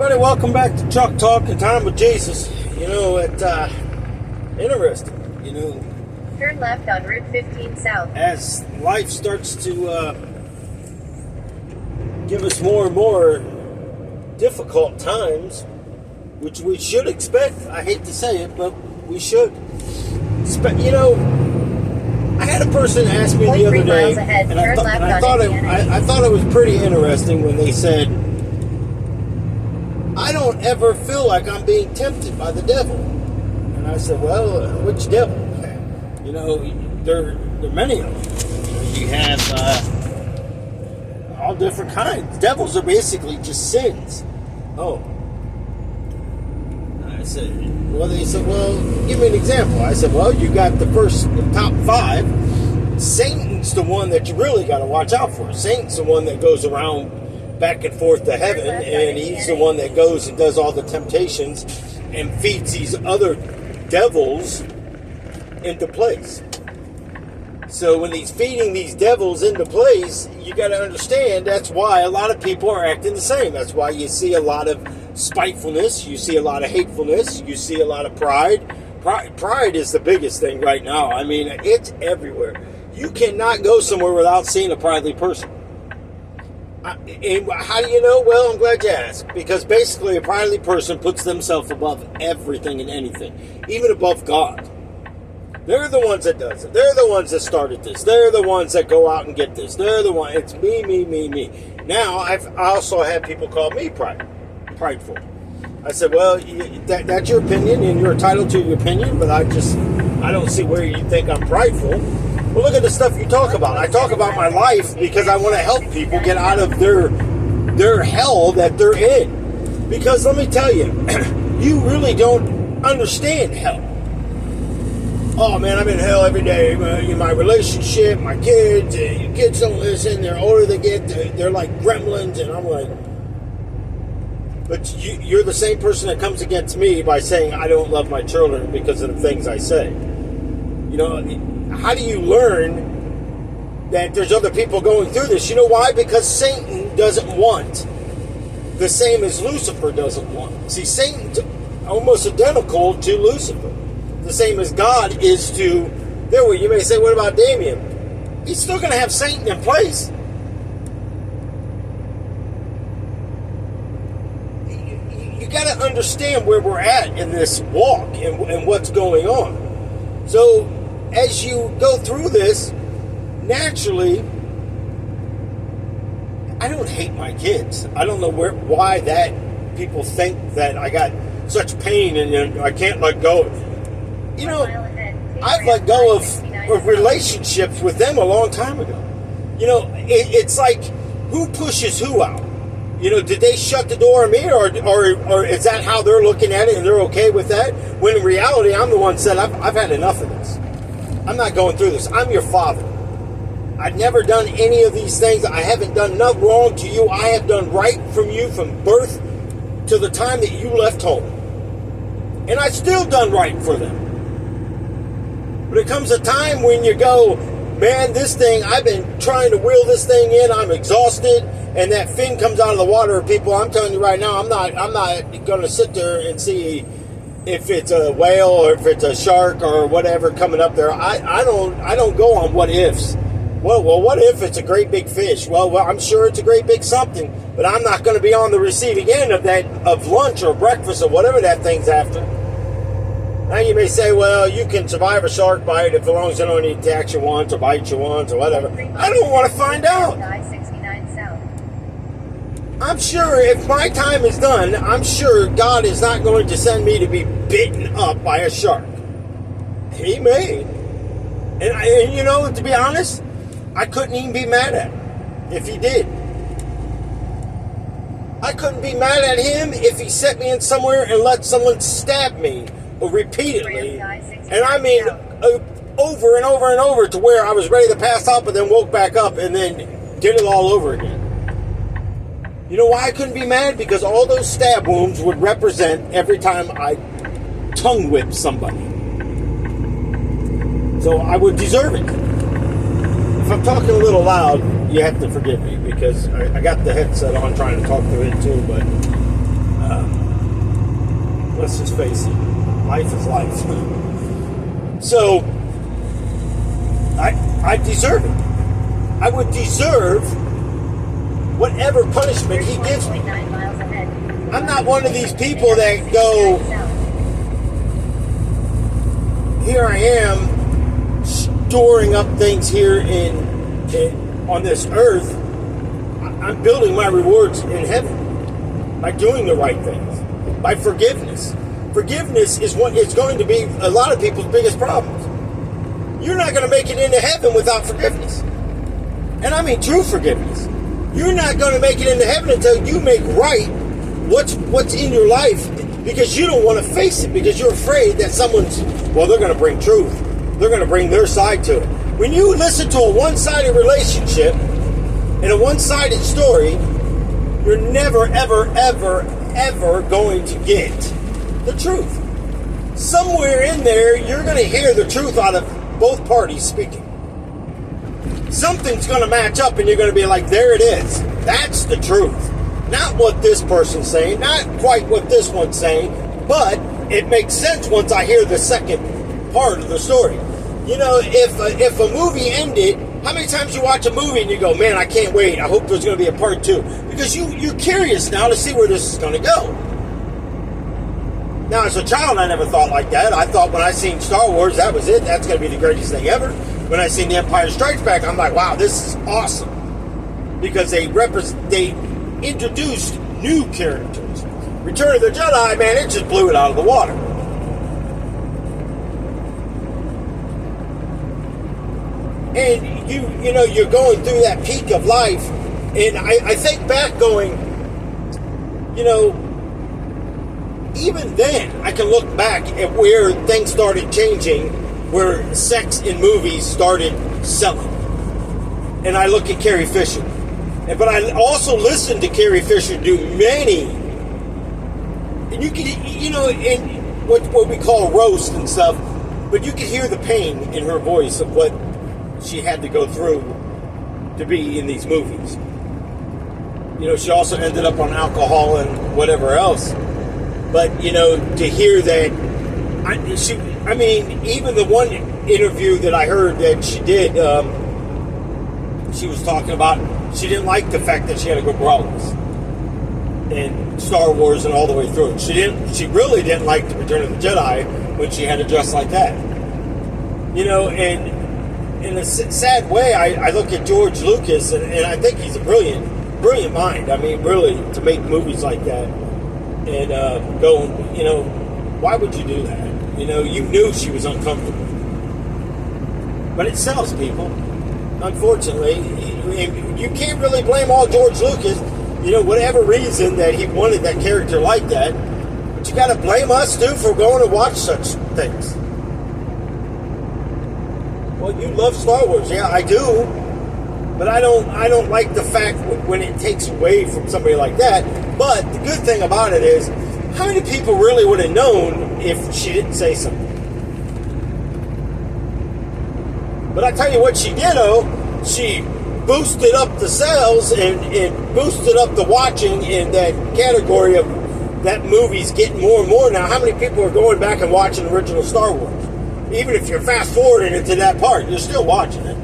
Everybody, welcome back to Truck Talk and Time with Jesus. Interesting. Turn left on Route 15 South. As life starts to give us more and more difficult times, which we should expect. I hate to say it, but we should. I had a person ask me the other day, and I thought it was pretty interesting when they said, I don't ever feel like I'm being tempted by the devil. And I said, well, which devil? There are many of them. You have all different kinds. Devils are basically just sins. Oh. I said, they said, give me an example. I said, you got the top 5. Satan's the one that you really got to watch out for. Satan's the one that goes around back and forth to heaven, and he's the one that goes and does all the temptations and feeds these other devils into place. So when he's feeding these devils into place, you got to understand that's why a lot of people are acting the same. That's why you see a lot of spitefulness, you see a lot of hatefulness, you see a lot of pride. Pride is the biggest thing right now. I mean, it's everywhere. You cannot go somewhere without seeing a pridely person. And how do you know? Well, I'm glad you asked. Because basically a pridely person puts themselves above everything and anything. Even above God. They're the ones that does it. They're the ones that started this. They're the ones that go out and get this. They're the one. It's me, me, me, me. Now, I also had people call me prideful. I said, that's your opinion, and you're entitled to your opinion, but I don't see where you think I'm prideful. Well, look at the stuff you talk about. I talk about my life because I want to help people get out of their hell that they're in. Because let me tell you, you really don't understand hell. Oh, man, I'm in hell every day. My relationship, my kids, your kids don't listen. They're older they get. They're like gremlins. And I'm like, but you're the same person that comes against me by saying I don't love my children because of the things I say. How do you learn that there's other people going through this? You know why? Because Satan doesn't want the same as Lucifer doesn't want. See, Satan's almost identical to Lucifer. The same as God is to... You may say, what about Damien? He's still going to have Satan in place. You got to understand where we're at in this walk and what's going on. So, as you go through this, naturally, I don't hate my kids. I don't know why that people think that I got such pain and I can't let go. I've let go of relationships with them a long time ago. It's like, who pushes who out? Did they shut the door on me, or is that how they're looking at it and they're okay with that? When in reality, I'm the one that said, I've had enough of this. I'm not going through this. I'm your father. I've never done any of these things. I haven't done nothing wrong to you. I have done right from you from birth to the time that you left home. And I've still done right for them. But it comes a time when you go, man, this thing, I've been trying to reel this thing in. I'm exhausted. And that fin comes out of the water. People, I'm telling you right now, I'm not going to sit there and see if it's a whale or if it's a shark or whatever coming up there. I don't go on what ifs. Well, what if it's a great big fish? Well, I'm sure it's a great big something, but I'm not going to be on the receiving end of lunch or breakfast or whatever that thing's after. Now you may say, you can survive a shark bite as long as they don't attack you once or bite you once or whatever. I don't want to find out. I'm sure if my time is done, I'm sure God is not going to send me to be bitten up by a shark. He may. And to be honest, I couldn't even be mad at him if he did. I couldn't be mad at him if he set me in somewhere and let someone stab me repeatedly. And I mean, over and over and over to where I was ready to pass out, but then woke back up and then did it all over again. You know why I couldn't be mad? Because all those stab wounds would represent every time I tongue whipped somebody. So I would deserve it. If I'm talking a little loud, you have to forgive me because I got the headset on trying to talk through it too, but face it, life is life. So, I deserve it. I would deserve whatever punishment he gives me. 9 miles ahead. I'm not one of these people that go, here I am storing up things here on this earth. I'm building my rewards in heaven by doing the right things, by forgiveness. Forgiveness is what is going to be a lot of people's biggest problems. You're not going to make it into heaven without forgiveness. And I mean true forgiveness. You're not going to make it into heaven until you make right what's in your life, because you don't want to face it, because you're afraid that they're going to bring truth. They're going to bring their side to it. When you listen to a one-sided relationship and a one-sided story, you're never, ever, ever, ever going to get the truth. Somewhere in there, you're going to hear the truth out of both parties speaking. Something's going to match up and you're going to be like, there it is. That's the truth. Not what this person's saying, not quite what this one's saying, but it makes sense once I hear the second part of the story. You know, if a movie ended, how many times you watch a movie and you go, man, I can't wait, I hope there's going to be a part 2. Because you're curious now to see where this is going to go. Now, as a child, I never thought like that. I thought when I seen Star Wars, that was it. That's going to be the greatest thing ever. When I seen The Empire Strikes Back, I'm like, wow, this is awesome. Because they introduced new characters. Return of the Jedi, man, it just blew it out of the water. And you know, you're going through that peak of life, and I think back going, you know, even then, I can look back at where things started changing, where sex in movies started selling. And I look at Carrie Fisher. But I also listened to Carrie Fisher do many, and you can, you know, in what we call roast and stuff, but you could hear the pain in her voice of what she had to go through to be in these movies. You know, she also ended up on alcohol and whatever else. But, you know, to hear that, I mean, even the one interview that I heard that she did, she was talking about, she didn't like the fact that she had to go brawlers in Star Wars and all the way through it. She really didn't like the Return of the Jedi when she had to dress like that. You know, and in a sad way, I look at George Lucas, and I think he's a brilliant mind. I mean, really, to make movies like that and go, you know, why would you do that? You know, you knew she was uncomfortable. But it sells, people. Unfortunately, you can't really blame all George Lucas, you know, whatever reason that he wanted that character like that. But you got to blame us, too, for going to watch such things. Well, you love Star Wars. Yeah, I do. But I don't like the fact when it takes away from somebody like that. But the good thing about it is, how many people really would have known if she didn't say something? But I tell you what she did, she boosted up the sales and boosted up the watching in that category of that movie's getting more and more now. How many people are going back and watching the original Star Wars? Even if you're fast forwarding it to that part, you're still watching it.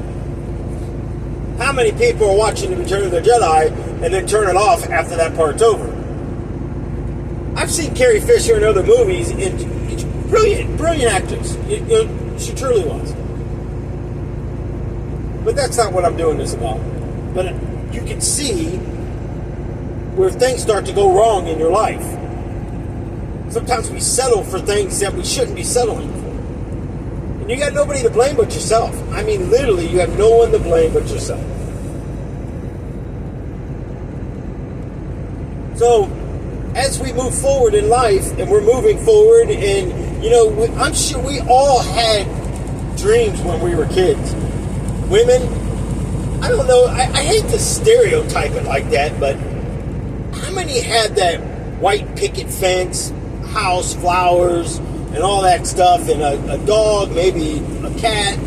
How many people are watching The Return of the Jedi and then turn it off after that part's over? I've seen Carrie Fisher in other movies, and she's brilliant actress. She truly was. But that's not what I'm doing this about. But you can see where things start to go wrong in your life. Sometimes we settle for things that we shouldn't be settling for. And you got nobody to blame but yourself. I mean, literally, you have no one to blame but yourself. So, as we move forward in life, and we're moving forward, and, you know, I'm sure we all had dreams when we were kids. Women, I don't know, I hate to stereotype it like that, but how many had that white picket fence, house, flowers, and all that stuff, and a dog, maybe a cat,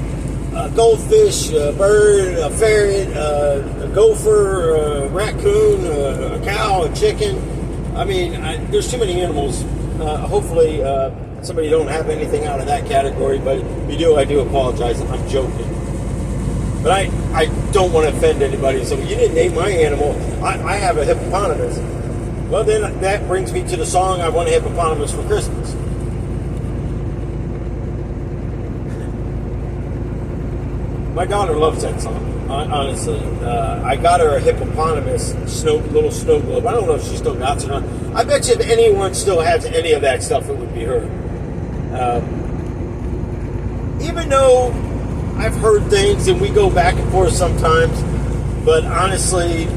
a goldfish, a bird, a ferret, a gopher, a raccoon, a cow, a chicken? I mean, there's too many animals Hopefully, somebody don't have anything out of that category, but if you do, I do apologize. I'm joking. But I don't want to offend anybody. So you didn't name my animal. I have a hippopotamus. Well, then that brings me to the song, I Want a Hippopotamus for Christmas. My daughter loves that song, honestly. I got her a hippopotamus little snow globe. I don't know if she still got it or not. I bet you if anyone still has any of that stuff, it would be her. Even though I've heard things and we go back and forth sometimes, but honestly,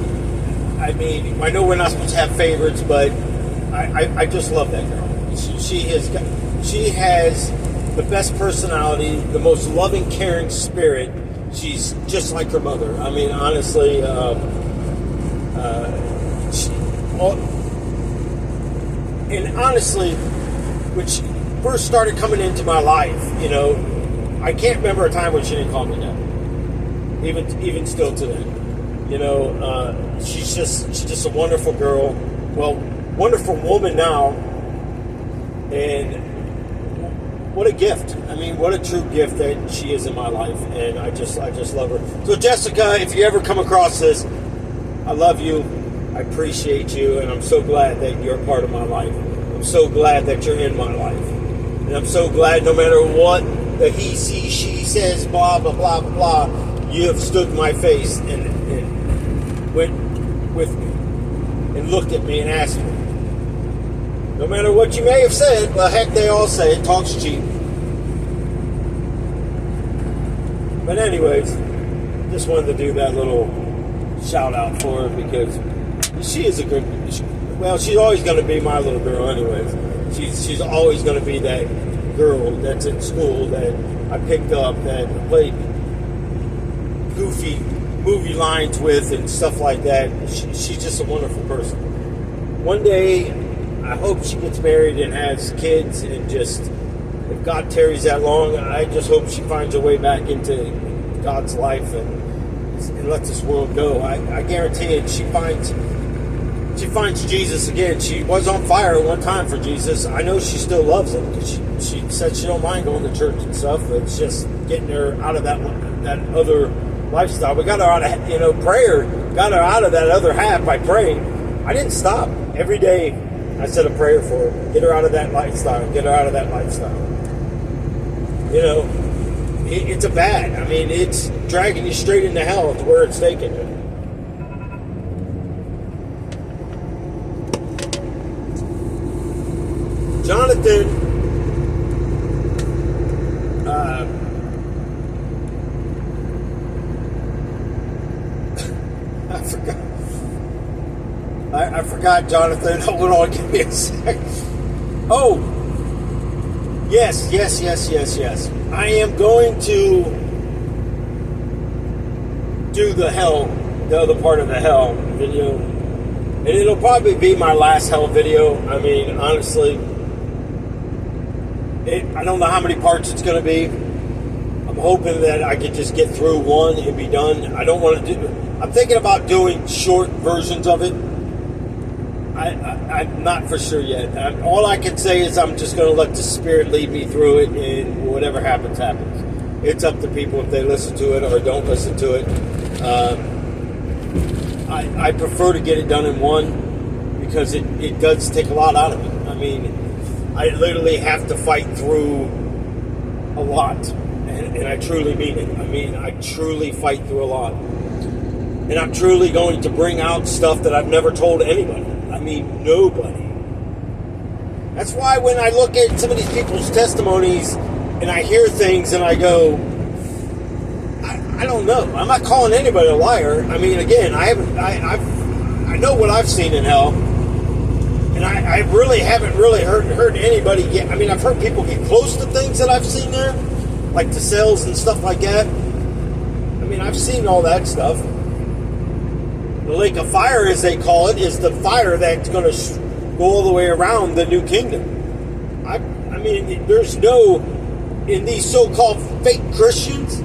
I mean, I know we're not supposed to have favorites, but I just love that girl. She has the best personality, the most loving, caring spirit. She's just like her mother. I mean, honestly, and honestly, when she first started coming into my life, you know, I can't remember a time when she didn't call me that. Even still today, you know, she's just a wonderful girl. Well, wonderful woman now, and what a gift. I mean, what a true gift that she is in my life, and I just love her. So Jessica, if you ever come across this, I love you, I appreciate you, and I'm so glad that you're a part of my life. I'm so glad that you're in my life, and I'm so glad no matter what the he, she says, blah, blah, blah, blah, blah, you have stood in my face and went with me and looked at me and asked me. No matter what you may have said, well, heck, they all say it, talk's cheap. But anyways, just wanted to do that little shout out for her because she is a good, well, she's always going to be my little girl anyways. She's always going to be that girl that's in school that I picked up, that I played goofy movie lines with and stuff like that. She's just a wonderful person. One day, I hope she gets married and has kids, and just, if God tarries that long, I just hope she finds her way back into God's life and lets this world go. I guarantee it, she finds Jesus again. She was on fire at one time for Jesus. I know she still loves him because she said she don't mind going to church and stuff. It's just getting her out of that other lifestyle. We got her out of, prayer got her out of that other half by praying. I didn't stop. Every day I said a prayer for her. Get her out of that lifestyle. Get her out of that lifestyle. It's a bad. I mean, it's dragging you straight into hell to where it's taking you. Jonathan, I forgot, Jonathan. Hold on, give me a sec. Oh, yes. I am going to do the other part of the hell video. And it'll probably be my last hell video. I mean, honestly, I don't know how many parts it's going to be. I'm hoping that I can just get through one and be done. I don't want to do... I'm thinking about doing short versions of it. I'm not for sure yet. All I can say is I'm just going to let the Spirit lead me through it, and whatever happens, happens. It's up to people if they listen to it or don't listen to it. I prefer to get it done in one because it does take a lot out of me. I mean, I literally have to fight through a lot, and I truly mean it. I mean, I truly fight through a lot. And I'm truly going to bring out stuff that I've never told anybody. I mean, nobody. That's why when I look at some of these people's testimonies and I hear things and I go, I don't know. I'm not calling anybody a liar. I mean, again, I know what I've seen in hell, and I really haven't really heard anybody get. I mean, I've heard people get close to things that I've seen there, like the cells and stuff like that. I mean, I've seen all that stuff. The lake of fire, as they call it, is the fire that's going to go all the way around the new kingdom. I mean, there's no, in these so-called fake Christians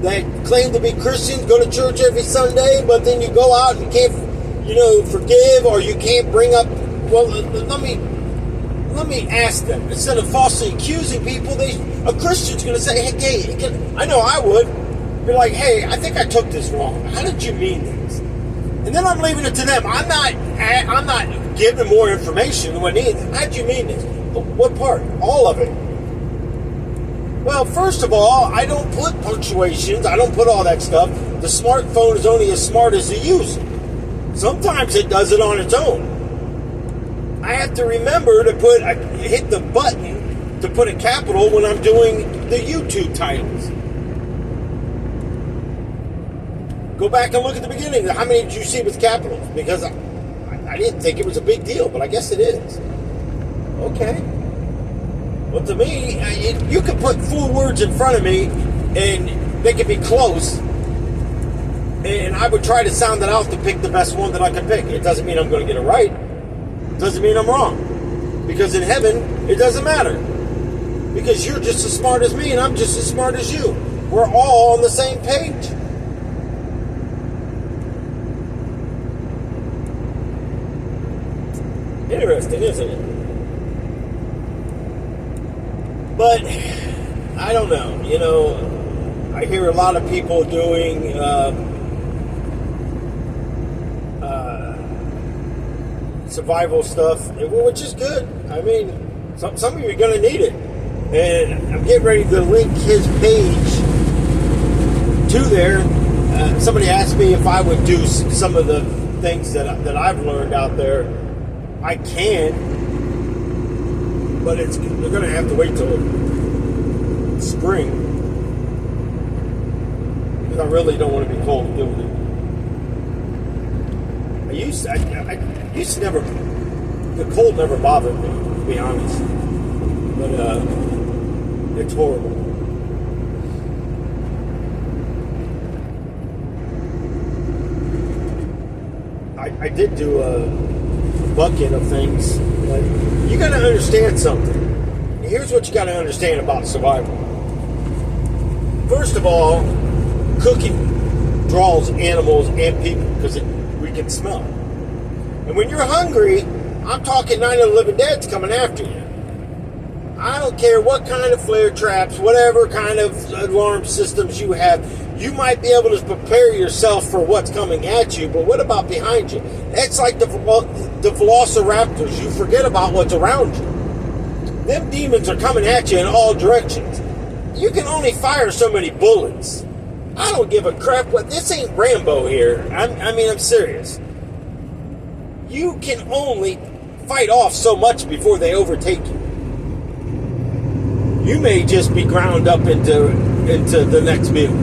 that claim to be Christians, go to church every Sunday, but then you go out and can't, forgive, or you can't bring up, well, let me let me ask them. Instead of falsely accusing people, a Christian's going to say, hey, I know I would. Be like, hey, I think I took this wrong. How did you mean this? And then I'm leaving it to them. I'm not giving them more information than what needs. How'd you mean this? What part? All of it. Well, first of all, I don't put punctuations. I don't put all that stuff. The smartphone is only as smart as the user. Sometimes it does it on its own. I have to remember to hit the button to put a capital when I'm doing the YouTube titles. Go back and look at the beginning. How many did you see with capitals? Because I didn't think it was a big deal, but I guess it is. Okay. Well, to me, you can put 4 words in front of me, and they can be close, and I would try to sound it out to pick the best one that I can pick. It doesn't mean I'm going to get it right. It doesn't mean I'm wrong. Because in heaven, it doesn't matter. Because you're just as smart as me, and I'm just as smart as you. We're all on the same page. Interesting, isn't it? But I don't know. You know, I hear a lot of people doing survival stuff, which is good. I mean, some of you are going to need it. And I'm getting ready to link his page to there. Somebody asked me if I would do some of the things that I've learned out there. I can, but they're going to have to wait till spring, because I really don't want to be cold doing it. I used to never, the cold never bothered me, to be honest, but it's horrible. I did do a bucket of things. But you got to understand something. Here's what you got to understand about survival. First of all, cooking draws animals and people because we can smell. And when you're hungry, I'm talking Night of the Living Dead's coming after you. I don't care what kind of flare traps, whatever kind of alarm systems you have, you might be able to prepare yourself for what's coming at you, but what about behind you? That's like the velociraptors. You forget about what's around you. Them demons are coming at you in all directions. You can only fire so many bullets. I don't give a crap what. This ain't Rambo here. I mean, I'm serious. You can only fight off so much before they overtake you. You may just be ground up into the next meal.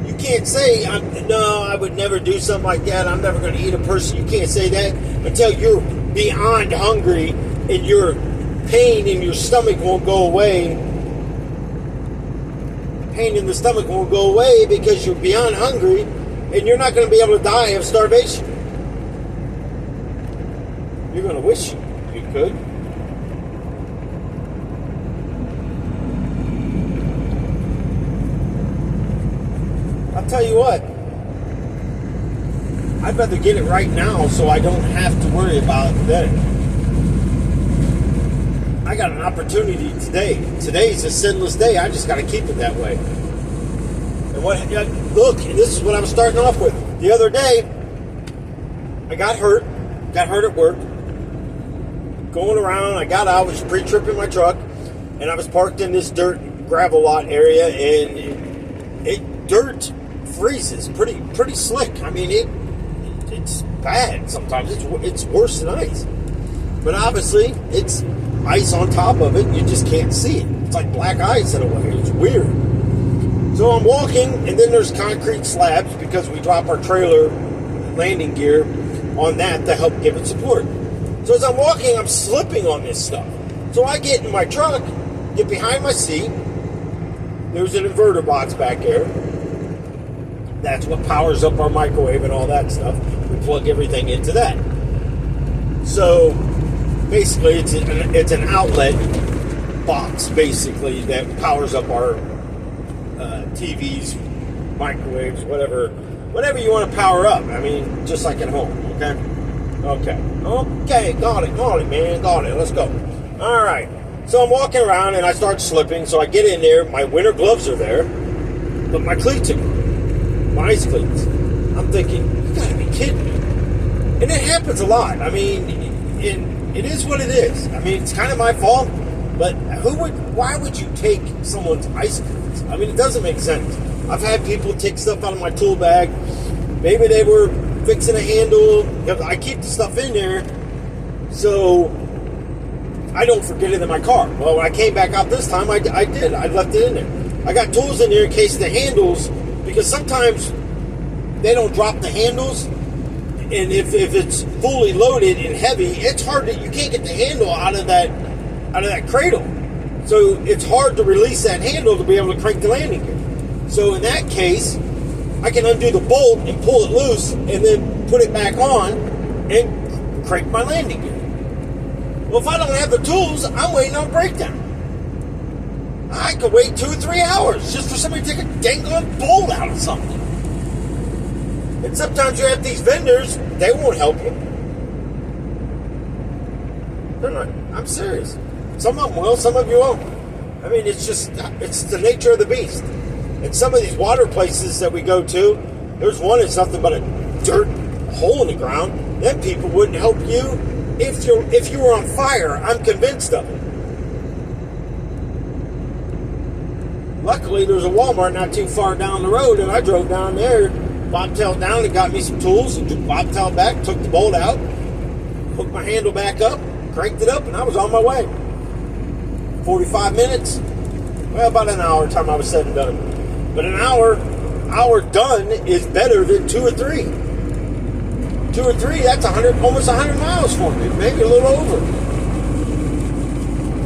You can't say, no, I would never do something like that. I'm never going to eat a person. You can't say that until you're beyond hungry and your pain in your stomach won't go away. Pain in the stomach won't go away because you're beyond hungry and you're not going to be able to die of starvation. You're going to wish you could. I'll tell you what, I'd rather get it right now so I don't have to worry about it then. I got an opportunity today. Today's a sinless day. I just got to keep it that way. And look, this is what I'm starting off with. The other day, I got hurt at work. Going around, I got out, was pre-tripping my truck, and I was parked in this dirt gravel lot area, and dirt freezes pretty slick. I mean, it's bad sometimes. It's worse than ice. But obviously, it's ice on top of it, and you just can't see it. It's like black ice in a way. It's weird. So I'm walking, and then there's concrete slabs because we drop our trailer landing gear on that to help give it support. So as I'm walking, I'm slipping on this stuff. So I get in my truck, get behind my seat. There's an inverter box back there. That's what powers up our microwave and all that stuff. We plug everything into that. So basically, it's an outlet box, basically, that powers up our TVs, microwaves, whatever you want to power up. I mean, just like at home, okay? Okay, got it, man, got it. Let's go. All right. So I'm walking around and I start slipping. So I get in there. My winter gloves are there, but my cleats are gone. My ice cleats. I'm thinking, you gotta be kidding me. And it happens a lot. I mean, it is what it is. I mean, it's kind of my fault, but why would you take someone's ice cleats? I mean, it doesn't make sense. I've had people take stuff out of my tool bag. Maybe they were fixing a handle. I keep the stuff in there so I don't forget it in my car. Well, when I came back out this time, I did. I left it in there. I got tools in there in case the handles, because sometimes they don't drop the handles, and if it's fully loaded and heavy, it's hard to, you can't get the handle out of that cradle. So it's hard to release that handle to be able to crank the landing gear. So in that case, I can undo the bolt and pull it loose and then put it back on and crank my landing gear. Well, if I don't have the tools, I'm waiting on breakdown. I could wait 2 or 3 hours just for somebody to take a dang on bolt out of something. And sometimes you have these vendors, they won't help you. They're not. I'm serious. Some of them will, some of you won't. I mean, it's the nature of the beast. And some of these water places that we go to, there's one that's nothing but a dirt hole in the ground. Then people wouldn't help you if you were on fire. I'm convinced of it. Luckily, there's a Walmart not too far down the road, and I drove down there, bobtailed down, and got me some tools, and bobtailed back, took the bolt out, hooked my handle back up, cranked it up, and I was on my way. 45 minutes, well, about an hour time I was said and done. But an hour done is better than 2 or 3. 2 or 3, that's almost 100 miles for me, maybe a little over.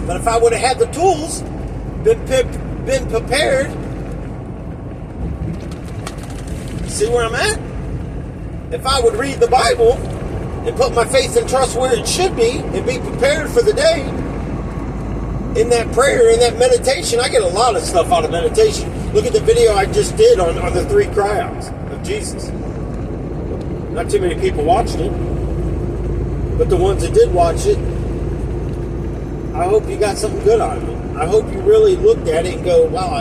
But if I would have had the tools, been prepared, see where I'm at? If I would read the Bible and put my faith and trust where it should be and be prepared for the day, in that prayer, in that meditation, I get a lot of stuff out of meditation. Look at the video I just did on the 3 cry-outs of Jesus. Not too many people watched it, but the ones that did watch it, I hope you got something good out of it. I hope you really looked at it and go, wow,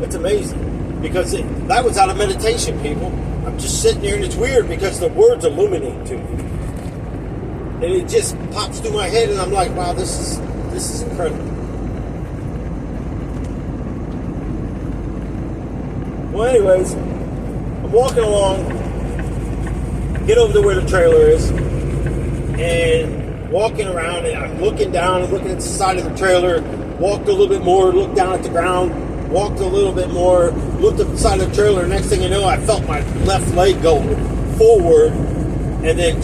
it's amazing. Because that was out of meditation, people. I'm just sitting there and it's weird because the words illuminate to me. And it just pops through my head and I'm like, wow, this is incredible. Well, anyways, I'm walking along, get over to where the trailer is, and walking around, and I'm looking down and looking at the side of the trailer, walked a little bit more, looked down at the ground, walked a little bit more, looked at the side of the trailer, next thing you know, I felt my left leg go forward, and then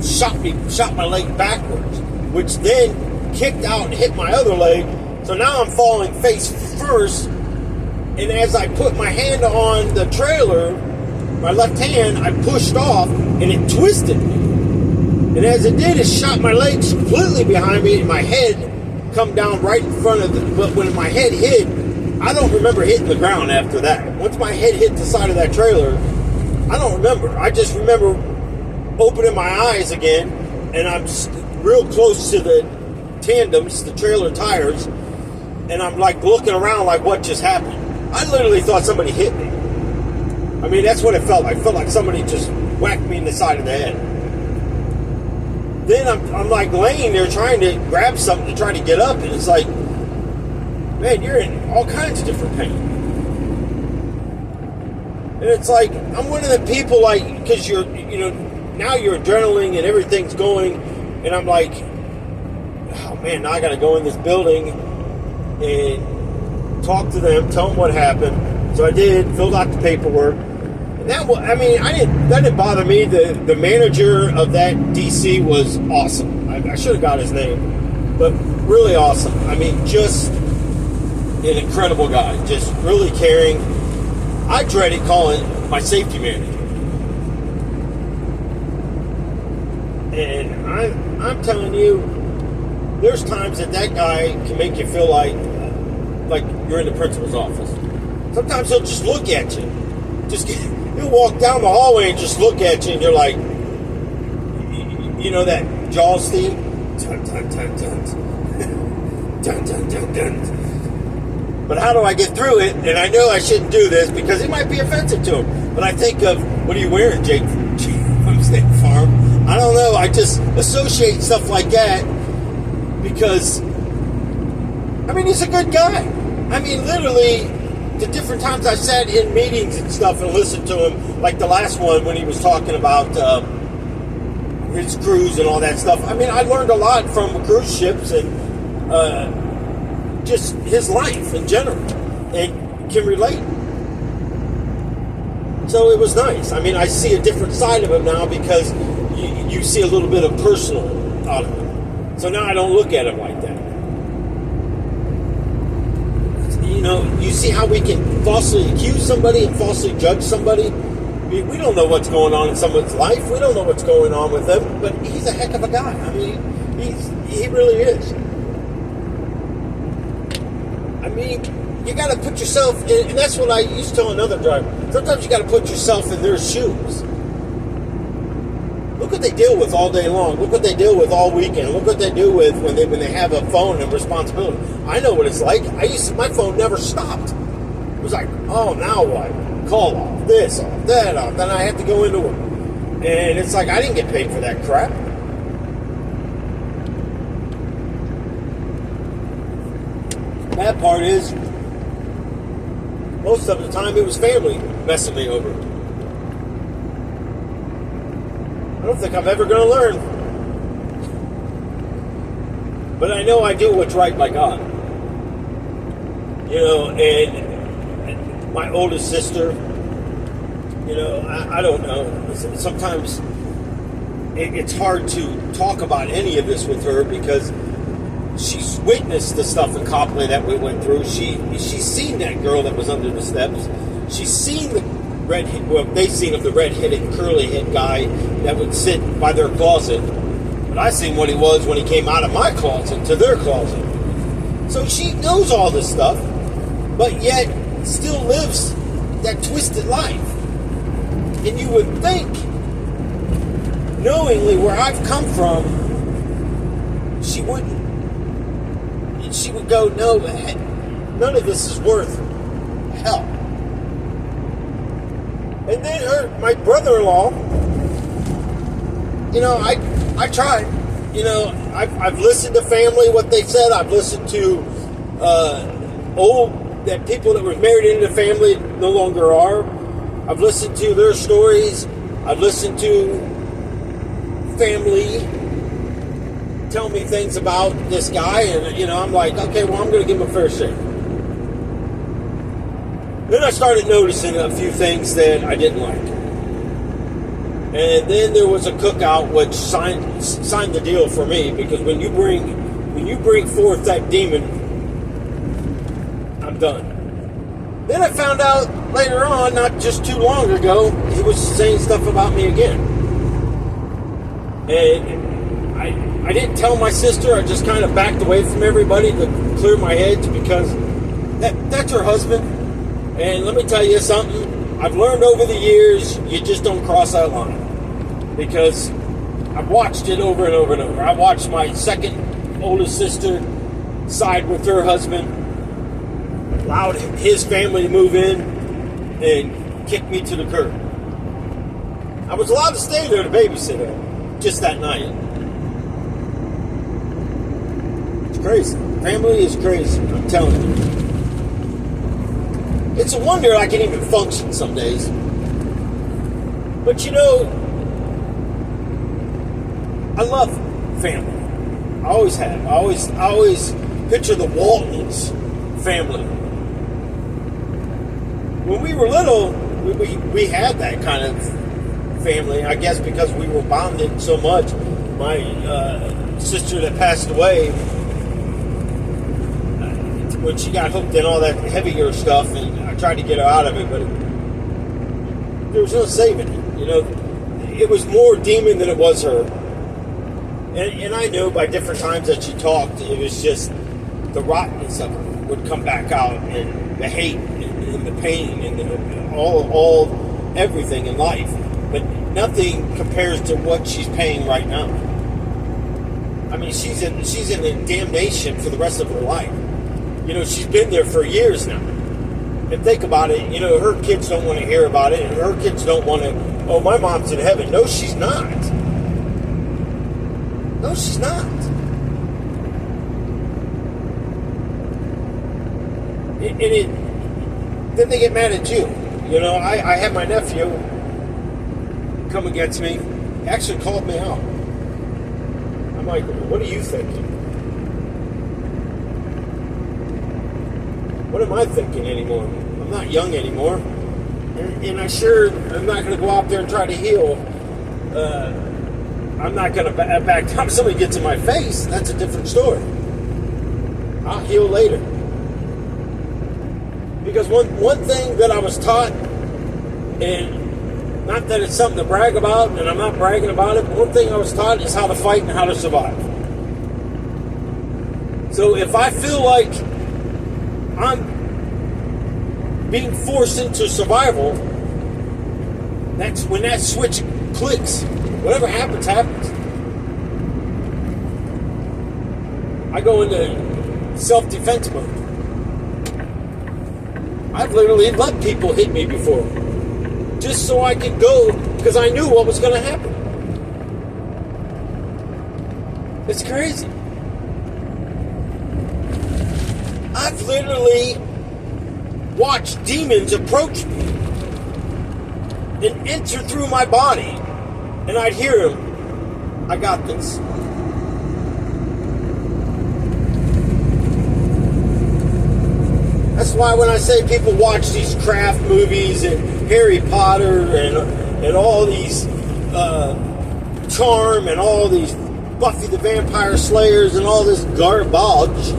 shot my leg backwards, which then kicked out and hit my other leg. So now I'm falling face first, and as I put my hand on the trailer, my left hand, I pushed off and it twisted me. And as it did, it shot my legs completely behind me and my head come down right in front of it. But when my head hit, I don't remember hitting the ground after that. Once my head hit the side of that trailer, I don't remember. I just remember opening my eyes again, and I'm real close to the tandems, the trailer tires, and I'm like looking around like what just happened. I literally thought somebody hit me. I mean, that's what it felt like. It felt like somebody just whacked me in the side of the head. Then I'm like laying there trying to grab something to try to get up, and it's like, man, you're in all kinds of different pain. And it's like, I'm one of the people, like, because now you're adrenaline and everything's going, and I'm like, oh man, now I got to go in this building and talk to them, tell them what happened. So I did, filled out the paperwork. And that didn't bother me. The manager of that DC was awesome. I should have got his name, but really awesome. I mean, just an incredible guy, just really caring. I dreaded calling my safety manager. And I'm telling you, there's times that guy can make you feel like you're in the principal's office. Sometimes he'll just look at you. He'll walk down the hallway and just look at you, and you're like, You know that Jaws theme? Dun, dun, dun, dun. Dun, dun, dun, dun. But how do I get through it? And I know I shouldn't do this because it might be offensive to him. But I think of, what are you wearing, Jake, from State Farm? I don't know. I just associate stuff like that because, I mean, he's a good guy. I mean, literally, the different times I sat in meetings and stuff and listened to him, like the last one when he was talking about his cruise and all that stuff. I mean, I learned a lot from cruise ships and just his life in general, and can relate. So it was nice. I mean, I see a different side of him now because you see a little bit of personal out of him. So now I don't look at him like that. You know, you see how we can falsely accuse somebody and falsely judge somebody? I mean, we don't know what's going on in someone's life. We don't know what's going on with them, but he's a heck of a guy. I mean, he really is. I mean, you got to put yourself in, and that's what I used to tell another driver. Sometimes you got to put yourself in their shoes. Look what they deal with all day long. Look what they deal with all weekend. Look what they do with when they have a phone and responsibility. I know what it's like. My phone never stopped. It was like, oh, now what? Call off, this off, that off. Then I have to go into it. And it's like, I didn't get paid for that crap. Bad part is, most of the time it was family messing me over. I don't think I'm ever going to learn. But I know I do what's right by God. You know, and my oldest sister, you know, I don't know. Sometimes it's hard to talk about any of this with her because she's witnessed the stuff in Copley that we went through. She's seen that girl that was under the steps. She's seen the they've seen of the red-headed, curly-head guy that would sit by their closet. But I seen what he was when he came out of my closet to their closet. So she knows all this stuff, but yet still lives that twisted life. And you would think, knowingly where I've come from, she wouldn't. And she would go, no, none of this is worth hell. And then my brother-in-law, you know, I tried. You know, I've listened to family, what they said. I've listened to that people that were married into the family no longer are. I've listened to their stories. I've listened to family tell me things about this guy. And, you know, I'm like, okay, well, I'm going to give him a fair shake. Then I started noticing a few things that I didn't like. And then there was a cookout which signed the deal for me, because when you bring forth that demon, I'm done. Then I found out later on, not just too long ago, he was saying stuff about me again. And I didn't tell my sister. I just kind of backed away from everybody to clear my head, because that's her husband. And let me tell you something, I've learned over the years, you just don't cross that line. Because I've watched it over and over and over. I watched my second oldest sister side with her husband, allowed his family to move in, and kick me to the curb. I was allowed to stay there to babysit her, just that night. It's crazy. Family is crazy, I'm telling you. It's a wonder I can even function some days. But you know, I love family. I always have. I always picture the Waltons family. When we were little, we had that kind of family. I guess because we were bonded so much. My sister that passed away, when she got hooked in all that heavier stuff, and I tried to get her out of it, but there was no saving it. You know, it was more demon than it was her. And I knew by different times that she talked, it was just the rottenness of her would come back out, and the hate and the pain and all everything in life. But nothing compares to what she's paying right now. I mean, she's in damnation for the rest of her life. You know, she's been there for years now. And think about it, you know, her kids don't want to hear about it, and her kids don't want to, oh, my mom's in heaven. No, she's not. No, she's not. Then they get mad at you. You know, I had my nephew come against me. He actually called me out. I'm like, what are you thinking? What am I thinking anymore? I'm not young anymore. And I'm not going to go out there and try to heal. I'm not going to back down if somebody gets in my face. That's a different story. I'll heal later. Because one thing that I was taught, and not that it's something to brag about, and I'm not bragging about it, but one thing I was taught is how to fight and how to survive. So if I feel like I'm being forced into survival, that's when that switch clicks. Whatever happens, happens. I go into self-defense mode. I've literally let people hit me before, just so I could go, because I knew what was going to happen. It's crazy. I've literally watched demons approach me and enter through my body, and I'd hear them, I got this. That's why when I say people watch these craft movies and Harry Potter and all these Charm and all these Buffy the Vampire Slayers and all this garbage,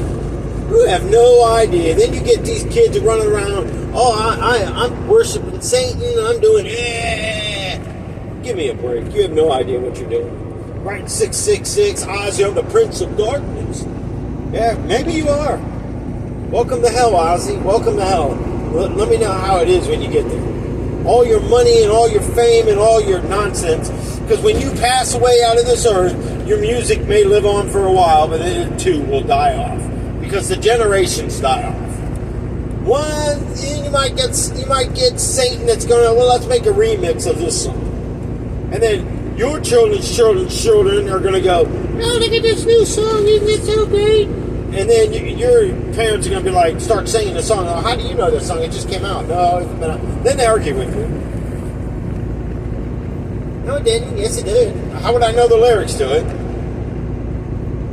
you have no idea. Then you get these kids running around, oh, I'm worshiping Satan, I'm doing, Give me a break. You have no idea what you're doing. Writing 666, Ozzy, I'm the Prince of Darkness. Yeah, maybe you are. Welcome to hell, Ozzy. Welcome to hell. Let me know how it is when you get there. All your money and all your fame and all your nonsense. Because when you pass away out of this earth, your music may live on for a while, but then it too will die off. Because the generations die off. One, you might get Satan that's going to, well, let's make a remix of this song. And then your children's children are going to go, oh, look at this new song, isn't it so great? And then your parents are going to be like, start singing the song. Oh, how do you know this song? It just came out. No, it's been out. Then they argue with you. No, it didn't. Yes, it did. How would I know the lyrics to it?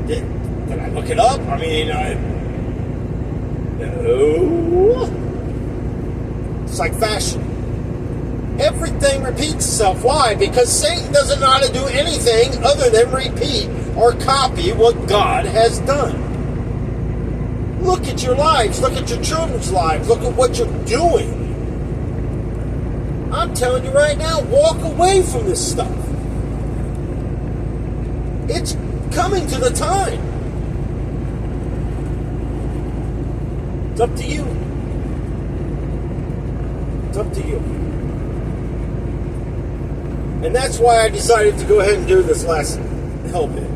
Did I look it up? I mean, no. It's like fashion. Everything repeats itself. Why? Because Satan doesn't know how to do anything other than repeat or copy what God has done. Look at your lives. Look at your children's lives. Look at what you're doing. I'm telling you right now, walk away from this stuff. It's coming to the time. It's up to you. It's up to you. And that's why I decided to go ahead and do this last hell bit.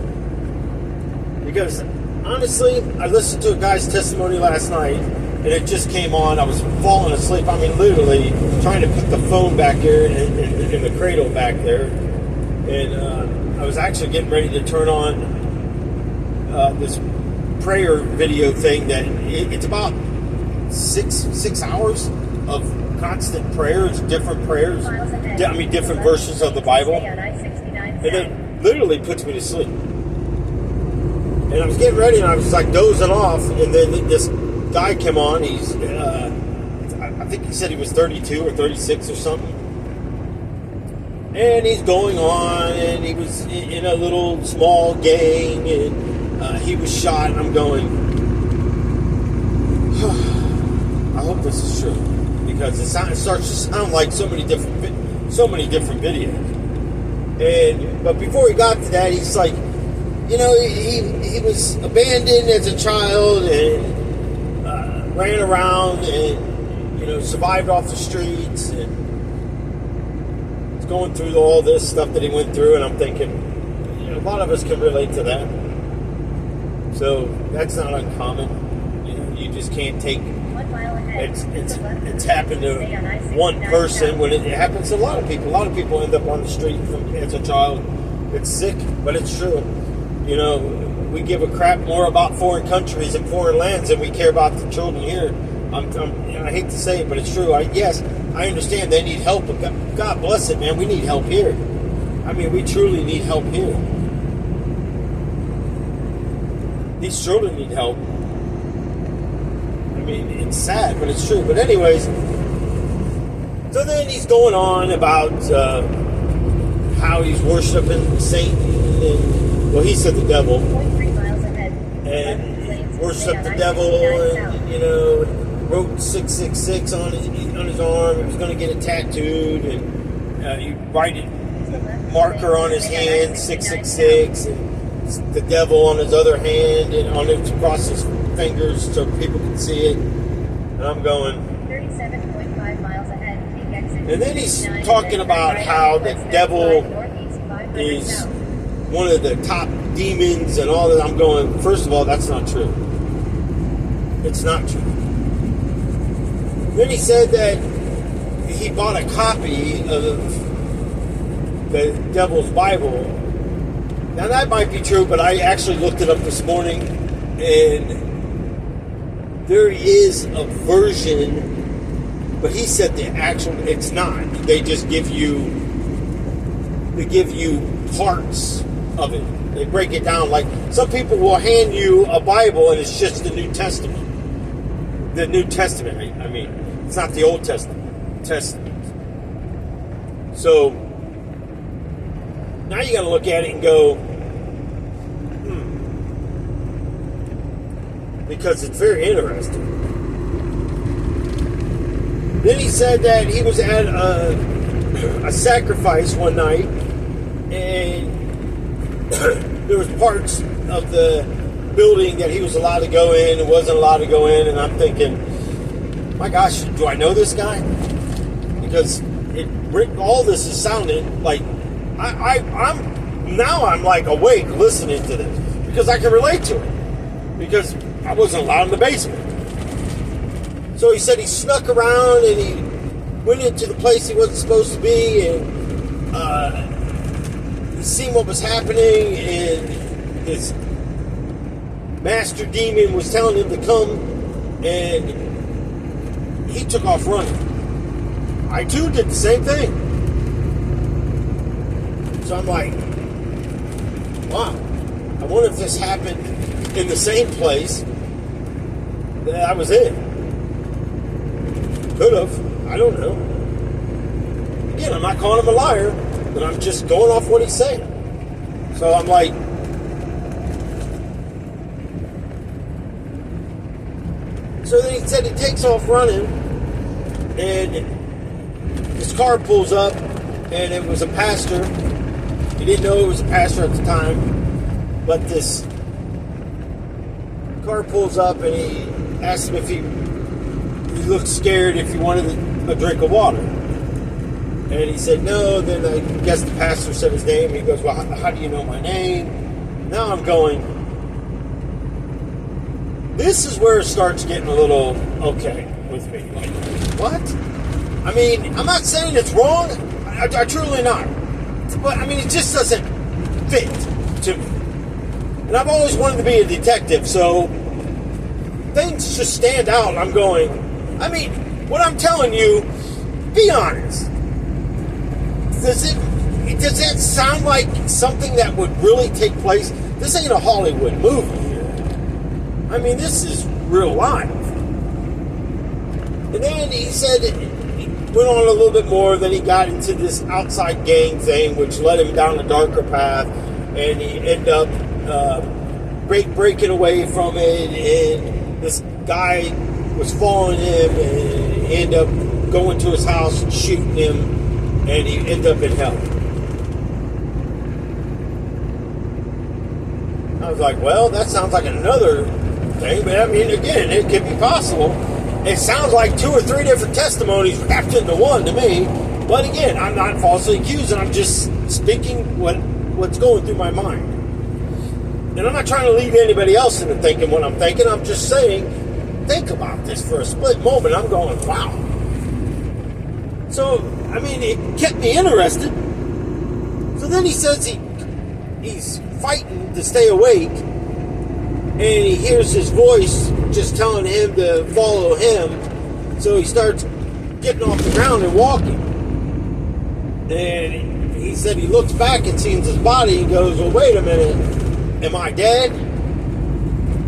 Because honestly, I listened to a guy's testimony last night, and it just came on. I was falling asleep. I mean, literally trying to put the phone back there in the cradle back there. And I was actually getting ready to turn on this prayer video thing that it's about six hours of constant prayers, different prayers. I mean, different verses of the Bible. And it literally puts me to sleep. And I was getting ready, and I was like dozing off, and then this guy came on. He's, I think he said he was 32 or 36 or something. And he's going on, and he was in a little small gang, and he was shot, and I'm going, I hope this is true. Because it starts to sound like so many different videos. But before he got to that, he's like, you know, he was abandoned as a child and ran around and, you know, survived off the streets. And it's going through all this stuff that he went through, and I'm thinking, a lot of us can relate to that. So that's not uncommon. You just can't take. 1 mile ahead. It's happened to one person when it happens to a lot of people. A lot of people end up on the street as a child. It's sick, but it's true. We give a crap more about foreign countries and foreign lands than we care about the children here. I hate to say it, but it's true. Yes, I understand they need help, but God bless it, man. We need help here. I mean, we truly need help here. These children need help. I mean, it's sad, but it's true. But anyways, so then he's going on about how he's worshiping Satan, and, well, he said the devil. 0.3 miles ahead. And worshiped the devil, and wrote 666 on his arm. He was going to get it tattooed, and he write it, marker on his hand, 666, and the devil on his other hand, and on it across his fingers so people can see it. And I'm going 37.5 miles ahead. Take exit. and then he's talking about how the devil is one of the top demons and all that. I'm going, first of all, that's not true. It's not true. Then he said that he bought a copy of the Devil's Bible. Now that might be true, but I actually looked it up this morning, and there is a version, but he said it's not. They just give you parts of it. They break it down. Like some people will hand you a Bible and it's just the New Testament. The New Testament, I mean, it's not the Old Testament. So now you got to look at it and go, because it's very interesting. Then he said that he was at a sacrifice one night, and there was parts of the building that he was allowed to go in and wasn't allowed to go in, and I'm thinking, my gosh, do I know this guy? Because all this is sounding like I'm like awake listening to this because I can relate to it, because I wasn't allowed in the basement. So he said he snuck around and he went into the place he wasn't supposed to be, and he seen what was happening, and his master demon was telling him to come, and he took off running. I too did the same thing. So I'm like, wow, I wonder if this happened in the same place that I was in. Could have. I don't know. Again, I'm not calling him a liar, but I'm just going off what he's saying. So I'm like, so then he said he takes off running, and his car pulls up, and it was a pastor. He didn't know it was a pastor at the time, but this car pulls up, and he asked him if he looked scared, if he wanted a drink of water. And he said no. Then I guess the pastor said his name. He goes, well, how do you know my name? Now I'm going, this is where it starts getting a little okay with me. Like, what? I mean, I'm not saying it's wrong. I truly not. But, I mean, it just doesn't fit to me. And I've always wanted to be a detective, so things just stand out. I'm going, I mean, what I'm telling you, be honest. Does that sound like something that would really take place? This ain't a Hollywood movie here. I mean, this is real life. And then he said, he went on a little bit more, then he got into this outside gang thing, which led him down a darker path, and he ended up breaking away from it, and this guy was following him, and he ended up going to his house and shooting him, and he ended up in hell. I was like, well, that sounds like another thing, but I mean, again, it could be possible. It sounds like 2 or 3 different testimonies wrapped into one to me, But again, I'm not falsely accused, and I'm just speaking what's going through my mind. And I'm not trying to lead anybody else into thinking what I'm thinking. I'm just saying, think about this for a split moment. I'm going, wow. So, I mean, it kept me interested. So then he says he's fighting to stay awake, and he hears his voice just telling him to follow him. So he starts getting off the ground and walking. And he said he looks back and sees his body and goes, well, wait a minute, am I dead?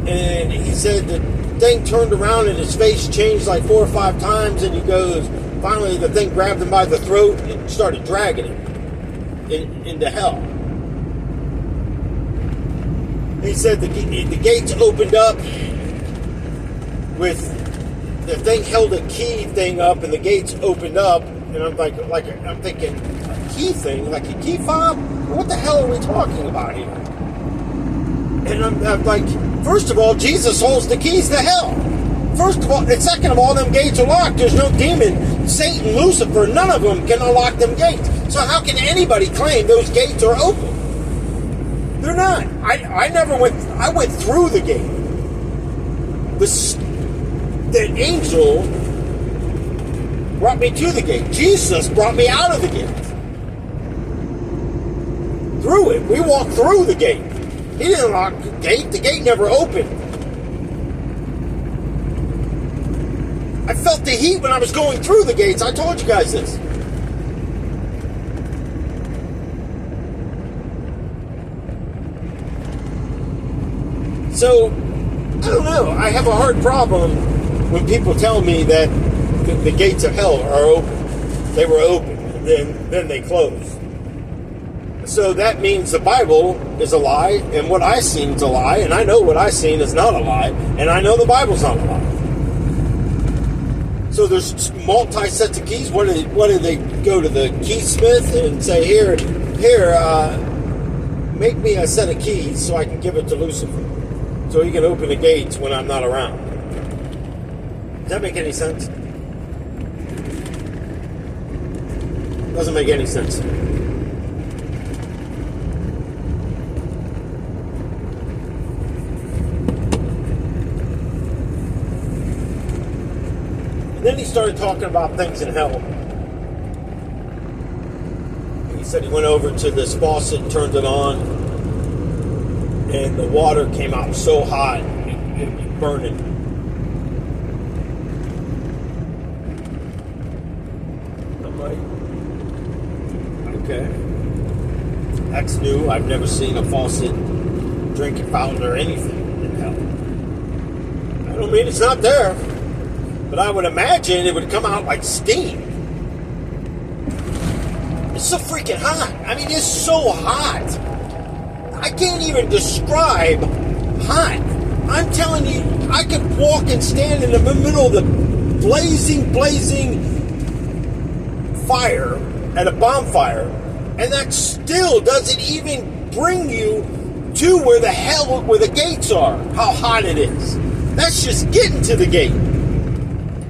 And he said the thing turned around and his face changed like 4 or 5 times, and he goes, finally the thing grabbed him by the throat and started dragging him into hell. He said the gates opened up with the thing held a key thing up, and the gates opened up, and I'm I'm thinking, a key thing, like a key fob? What the hell are we talking about here? And I'm like, first of all, Jesus holds the keys to hell. First of all, and second of all, them gates are locked. There's no demon, Satan, Lucifer, none of them can unlock them gates. So how can anybody claim those gates are open? They're not. I went through the gate. The angel brought me to the gate. Jesus brought me out of the gate. Through it. We walked through the gate. He didn't lock the gate. The gate never opened. I felt the heat when I was going through the gates. I told you guys this. So, I don't know. I have a hard problem when people tell me that the gates of hell are open. They were open, and then they closed. So that means the Bible is a lie, and what I seen is a lie, and I know what I seen is not a lie, and I know the Bible's not a lie. So there's multi-sets of keys. What do they go to the keysmith and say, here, make me a set of keys so I can give it to Lucifer, so he can open the gates when I'm not around? Does that make any sense? Doesn't make any sense. And then he started talking about things in hell. He said he went over to this faucet, turned it on, and the water came out so hot, it was burning. I'm like, okay. That's new. I've never seen a faucet, drinking fountain, or anything in hell. I don't mean it's not there, but I would imagine it would come out like steam. It's so freaking hot. I mean, it's so hot. I can't even describe hot. I'm telling you, I could walk and stand in the middle of the blazing fire at a bonfire, and that still doesn't even bring you to where the gates are, how hot it is. That's just getting to the gate.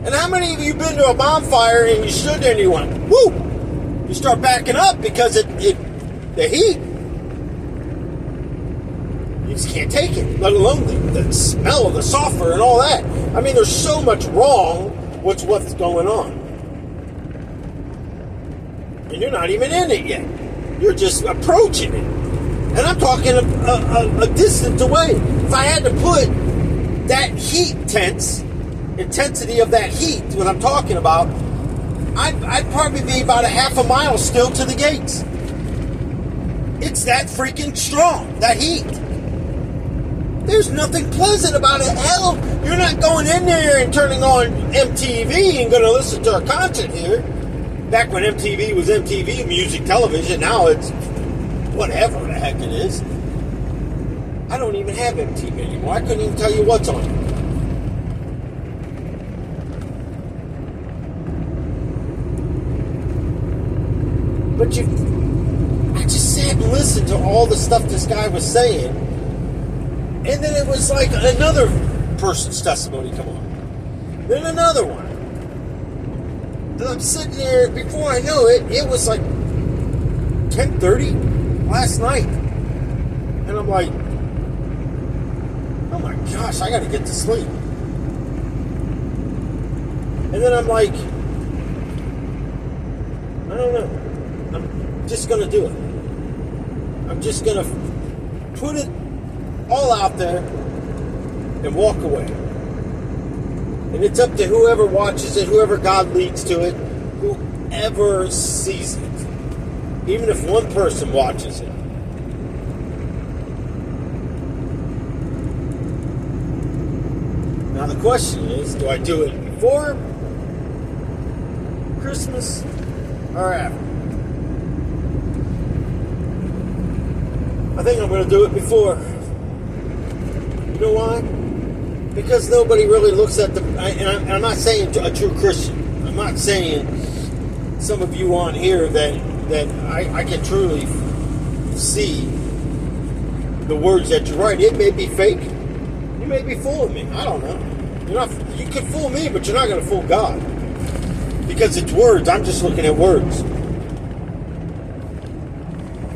And how many of you been to a bonfire and you stood there and you went, whoo! You start backing up because the heat. You just can't take it, let alone the smell of the sulfur and all that. I mean, there's so much wrong with what's going on. And you're not even in it yet. You're just approaching it. And I'm talking a distance away. If I had to put that heat intensity of that heat, what I'm talking about, I'd probably be about a half a mile still to the gates. It's that freaking strong, that heat. There's nothing pleasant about it. Hell, you're not going in there and turning on MTV and going to listen to a concert here. Back when MTV was MTV, music television, now it's whatever the heck it is. I don't even have MTV anymore. I couldn't even tell you what's on it. But I just sat and listened to all the stuff this guy was saying, and then it was like another person's testimony come on. Then another one. And I'm sitting there, before I know it, it was like 10:30 last night. And I'm like, oh my gosh, I gotta get to sleep. And then I'm like, I don't know. I'm just gonna do it. I'm just gonna put it all out there and walk away. And it's up to whoever watches it, whoever God leads to it, whoever sees it. Even if one person watches it. Now the question is, do I do it before Christmas or after? I think I'm going to do it before. You know why? Because nobody really looks at and I'm not saying a true Christian. I'm not saying some of you on here that I can truly see the words that you write. It may be fake. You may be fooling me. I don't know. You could fool me, but you're not going to fool God. Because it's words. I'm just looking at words.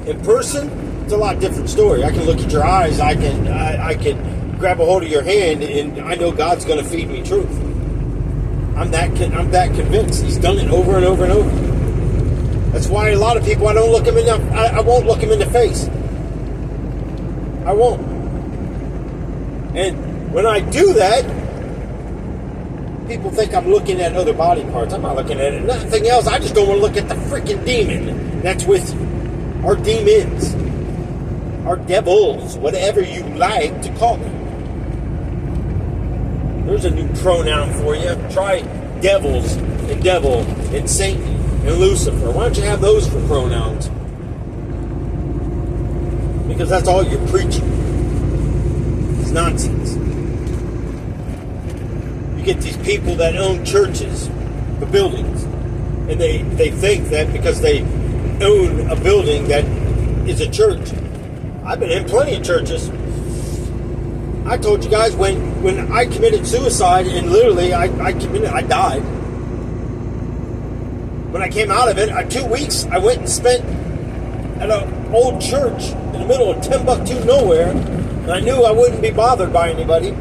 In person, it's a lot different story. I can look at your eyes. I can grab a hold of your hand, and I know God's going to feed me truth. I'm that convinced. He's done it over and over and over. That's why a lot of people, I won't look them in the face. I won't. And when I do that, people think I'm looking at other body parts. I'm not looking at it. Nothing else. I just don't want to look at the freaking demon that's with you. Or demons. Or devils. Whatever you like to call them. There's a new pronoun for you. Try devils and devil and Satan and Lucifer. Why don't you have those for pronouns? Because that's all you're preaching. It's nonsense. You get these people that own churches, the buildings, and they think that because they own a building that is a church. I've been in plenty of churches. I told you guys when I committed suicide, and literally I died. When I came out of it, 2 weeks I went and spent at an old church in the middle of Timbuktu nowhere, and I knew I wouldn't be bothered by anybody.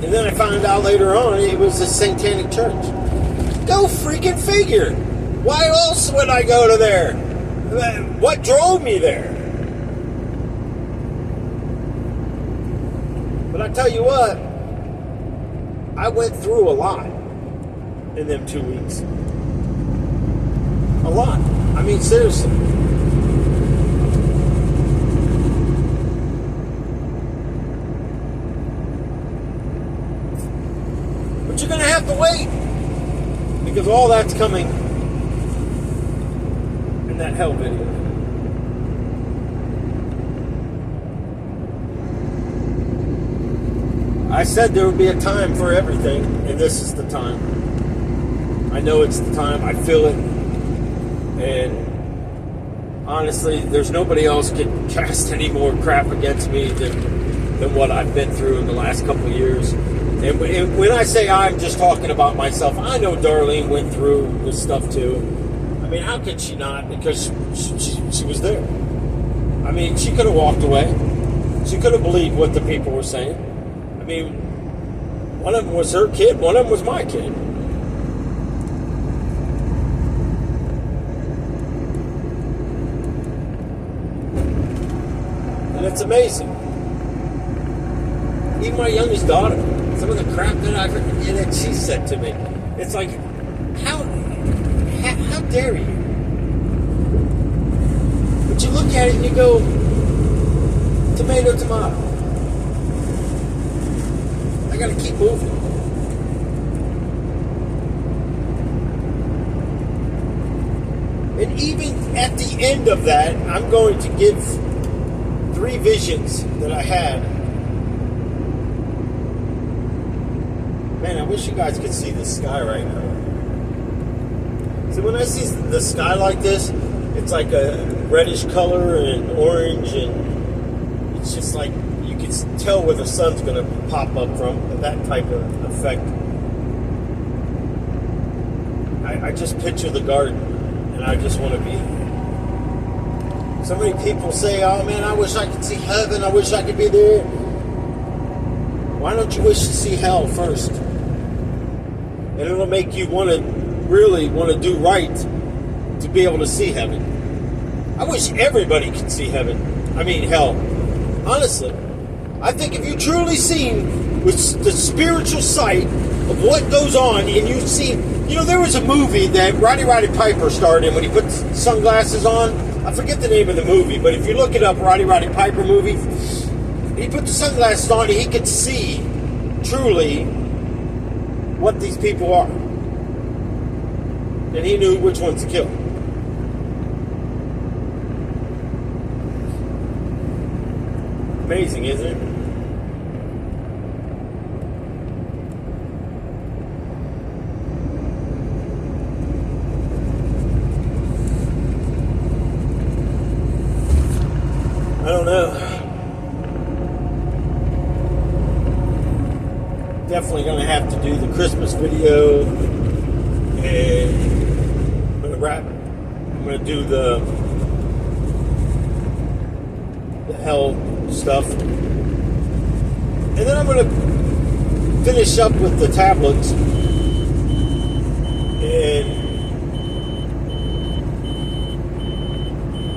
And then I found out later on it was a satanic church. Go freaking figure. Why else would I go to there? What drove me there? But I tell you what, I went through a lot in them 2 weeks. A lot. I mean, seriously. But you're going to have to wait. Because all that's coming in that hell video. I said there would be a time for everything, and this is the time. I know it's the time. I feel it. And honestly, there's nobody else can cast any more crap against me than what I've been through in the last couple of years. And when I say I'm just talking about myself, I know Darlene went through this stuff too. I mean, how could she not? Because she was there. I mean, she could have walked away. She could have believed what the people were saying. I mean, one of them was her kid, one of them was my kid. And it's amazing. Even my youngest daughter, some of the crap that she said to me, it's like, how dare you? But you look at it and you go, tomato, tomato. I gotta keep moving. And even at the end of that, I'm going to give 3 visions that I had. Man, I wish you guys could see the sky right now. So when I see the sky like this, it's like a reddish color and orange, and it's just like you can tell where the sun's going to pop up from, that type of effect. I just picture the garden, and I just want to be there. So many people say, oh man, I wish I could see heaven, I wish I could be there. Why don't you wish to see hell first? And it'll make you really want to do right to be able to see heaven. I wish everybody could see heaven. I mean hell. Honestly, I think if you truly seen with the spiritual sight of what goes on, and you've seen, there was a movie that Roddy Piper starred in when he put sunglasses on. I forget the name of the movie, but if you look it up, Roddy Piper movie, he put the sunglasses on and he could see truly what these people are. And he knew which ones to kill. Amazing, isn't it? I don't know. Definitely going to have to do the Christmas video, and I'm going to wrap. I'm going to do the hell stuff, and then I'm going to finish up with the tablets and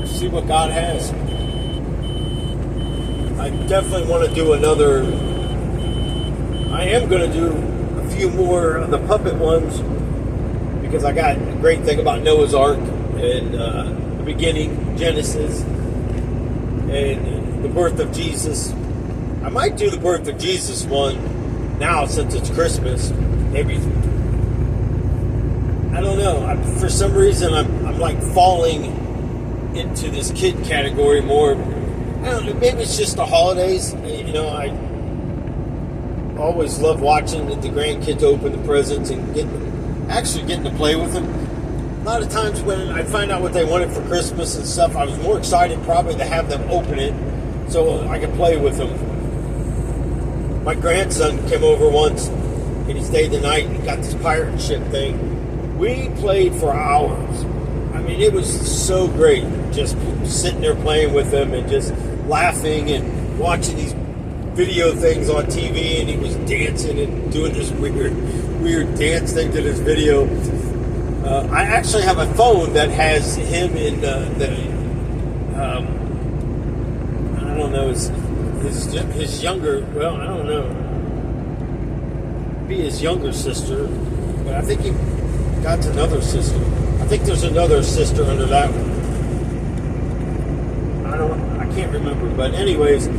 see what God has. I definitely want to do another. I am going to do a few more of the puppet ones, because I got a great thing about Noah's Ark and the beginning, Genesis, and the birth of Jesus. I might do the birth of Jesus one now since it's Christmas. Maybe, I don't know. For some reason, I'm like falling into this kid category more. I don't know, maybe it's just the holidays. I always love watching the grandkids open the presents and getting to play with them. A lot of times when I find out what they wanted for Christmas and stuff, I was more excited probably to have them open it so I could play with them. My grandson came over once and he stayed the night and got this pirate ship thing. We played for hours. I mean, it was so great just sitting there playing with them and just laughing and watching these video things on TV, and he was dancing and doing this weird dance thing to this video. I actually have a phone that has him in I don't know, his younger, well, I don't know, be his younger sister, but I think he got another sister. I think there's another sister under that one. I can't remember, but anyways,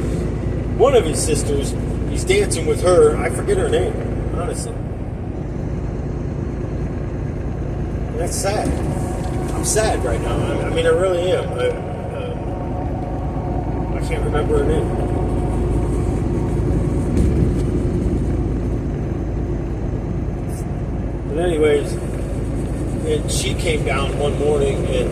one of his sisters, he's dancing with her. I forget her name, honestly. And that's sad. I'm sad right now. I mean, I really am. I can't remember her name. But anyways, and she came down one morning and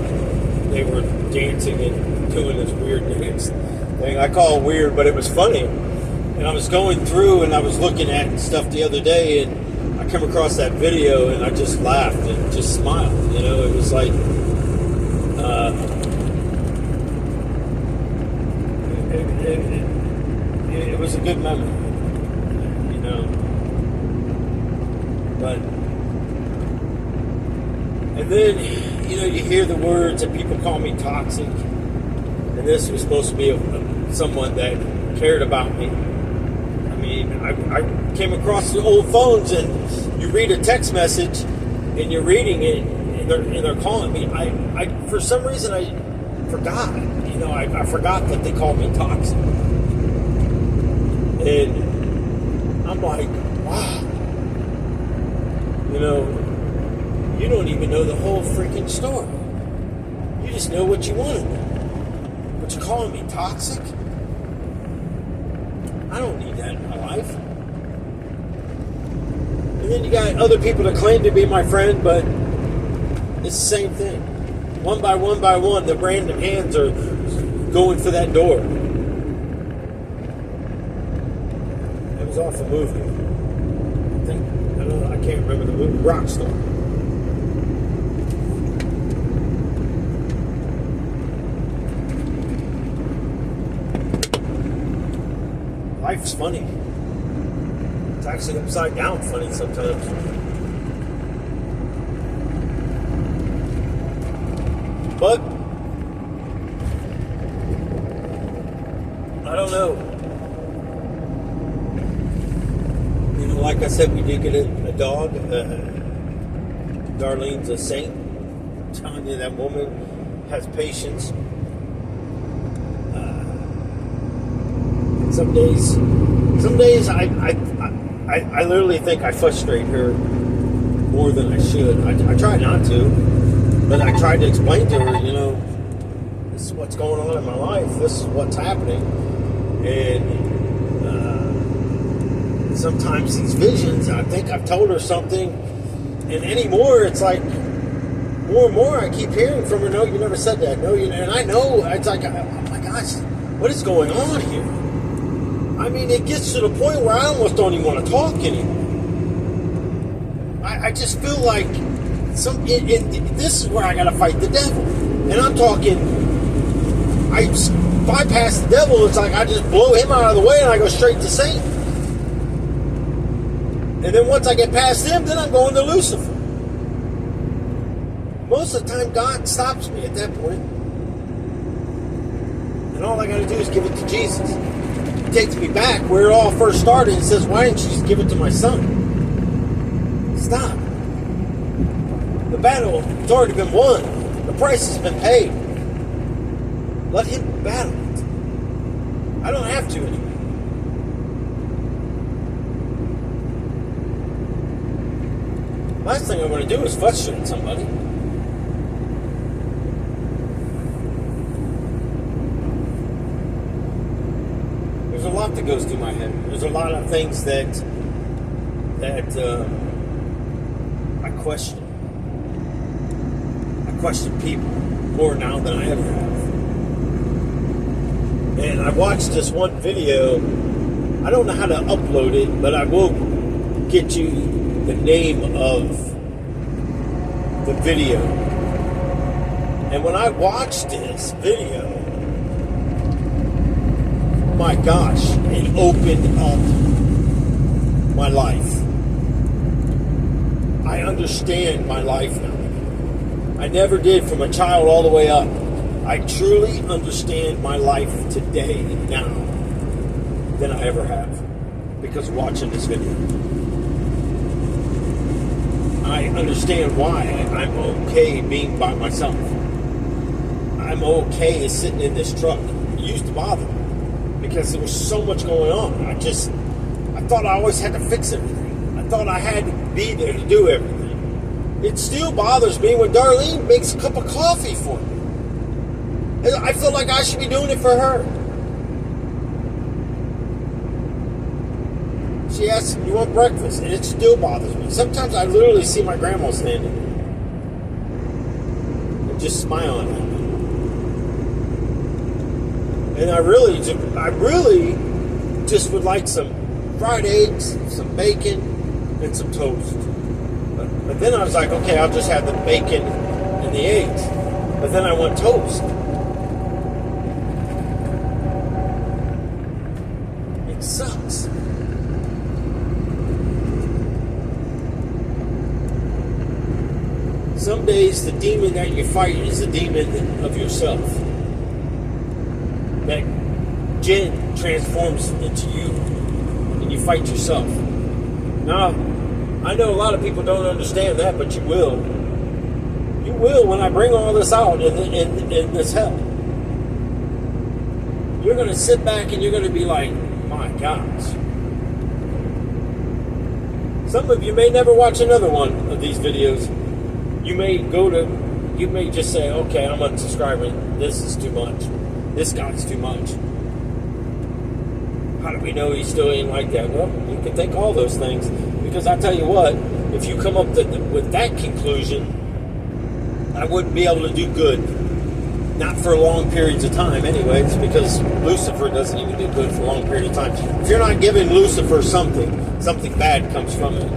they were dancing and doing this weird dance thing. I call it weird, but it was funny. And I was going through and I was looking at stuff the other day, and I came across that video and I just laughed and just smiled. It was like, it was a good memory, But, and then, you hear the words that people call me toxic. And this was supposed to be someone that cared about me. I mean, I came across the old phones, and you read a text message, and you're reading it, and they're calling me. I for some reason, I forgot. I forgot that they called me toxic. And I'm like, wow. You don't even know the whole freaking story. You just know what you wanted. But you're calling me toxic? I don't need that in my life. And then you got other people that claim to be my friend, but it's the same thing. One by one, the random hands are going for that door. was off a movie. I don't know, I can't remember the movie. Rockstar. Life's funny. It's actually upside down funny sometimes. But I don't know. You know, like I said, we did get a dog. Darlene's a saint. I'm telling you, that woman has patience. Some days I literally think I frustrate her more than I should. I try not to, but I tried to explain to her, you know, this is what's going on in my life. This is what's happening. And sometimes these visions, I think I've told her something, and anymore, it's like more and more I keep hearing from her, no, you never said that. No, you, and I know, it's like, oh my gosh, what is going on here? I mean, it gets to the point where I almost don't even want to talk anymore. I just feel like this is where I got to fight the devil. And I'm talking, I bypass the devil. It's like I just blow him out of the way and I go straight to Satan. And then once I get past him, then I'm going to Lucifer. Most of the time, God stops me at that point. And all I got to do is give it to Jesus. He takes me back where it all first started and says, why didn't you just give it to my son? Stop. The battle has already been won. The price has been paid. Let him battle it. I don't have to anymore. Last thing I'm going to do is frustrate somebody. There's a lot that goes through my head. There's a lot of things that I question. I question people more now than I ever have. And I watched this one video. I don't know how to upload it, but I will get you the name of the video. And when I watched this video, my gosh, it opened up my life. I understand my life now. I never did from a child all the way up. I truly understand my life today, now, than I ever have because of watching this video. I understand why I'm okay being by myself. I'm okay sitting in this truck. It used to bother me because there was so much going on. I thought I always had to fix everything. I thought I had to be there to do everything. It still bothers me when Darlene makes a cup of coffee for me. I feel like I should be doing it for her. She asks, you want breakfast? And it still bothers me. Sometimes I literally see my grandma standing there and just smiling at me. And I really just would like some fried eggs, some bacon, and some toast. But then I was like, okay, I'll just have the bacon and the eggs. But then I want toast. It sucks. Some days the demon that you fight is the demon of yourself. That Jen transforms into you and you fight yourself. Now, I know a lot of people don't understand that, but you will. You will when I bring all this out in this hell. You're going to sit back and you're going to be like, my gosh. Some of you may never watch another one of these videos. You may just say, okay, I'm unsubscribing. This is too much. This guy's too much. How do we know he still ain't like that? Well, you can think all those things. Because I tell you what, if you come up with that conclusion, I wouldn't be able to do good. Not for long periods of time, anyways, because Lucifer doesn't even do good for a long period of time. If you're not giving Lucifer something bad comes from it.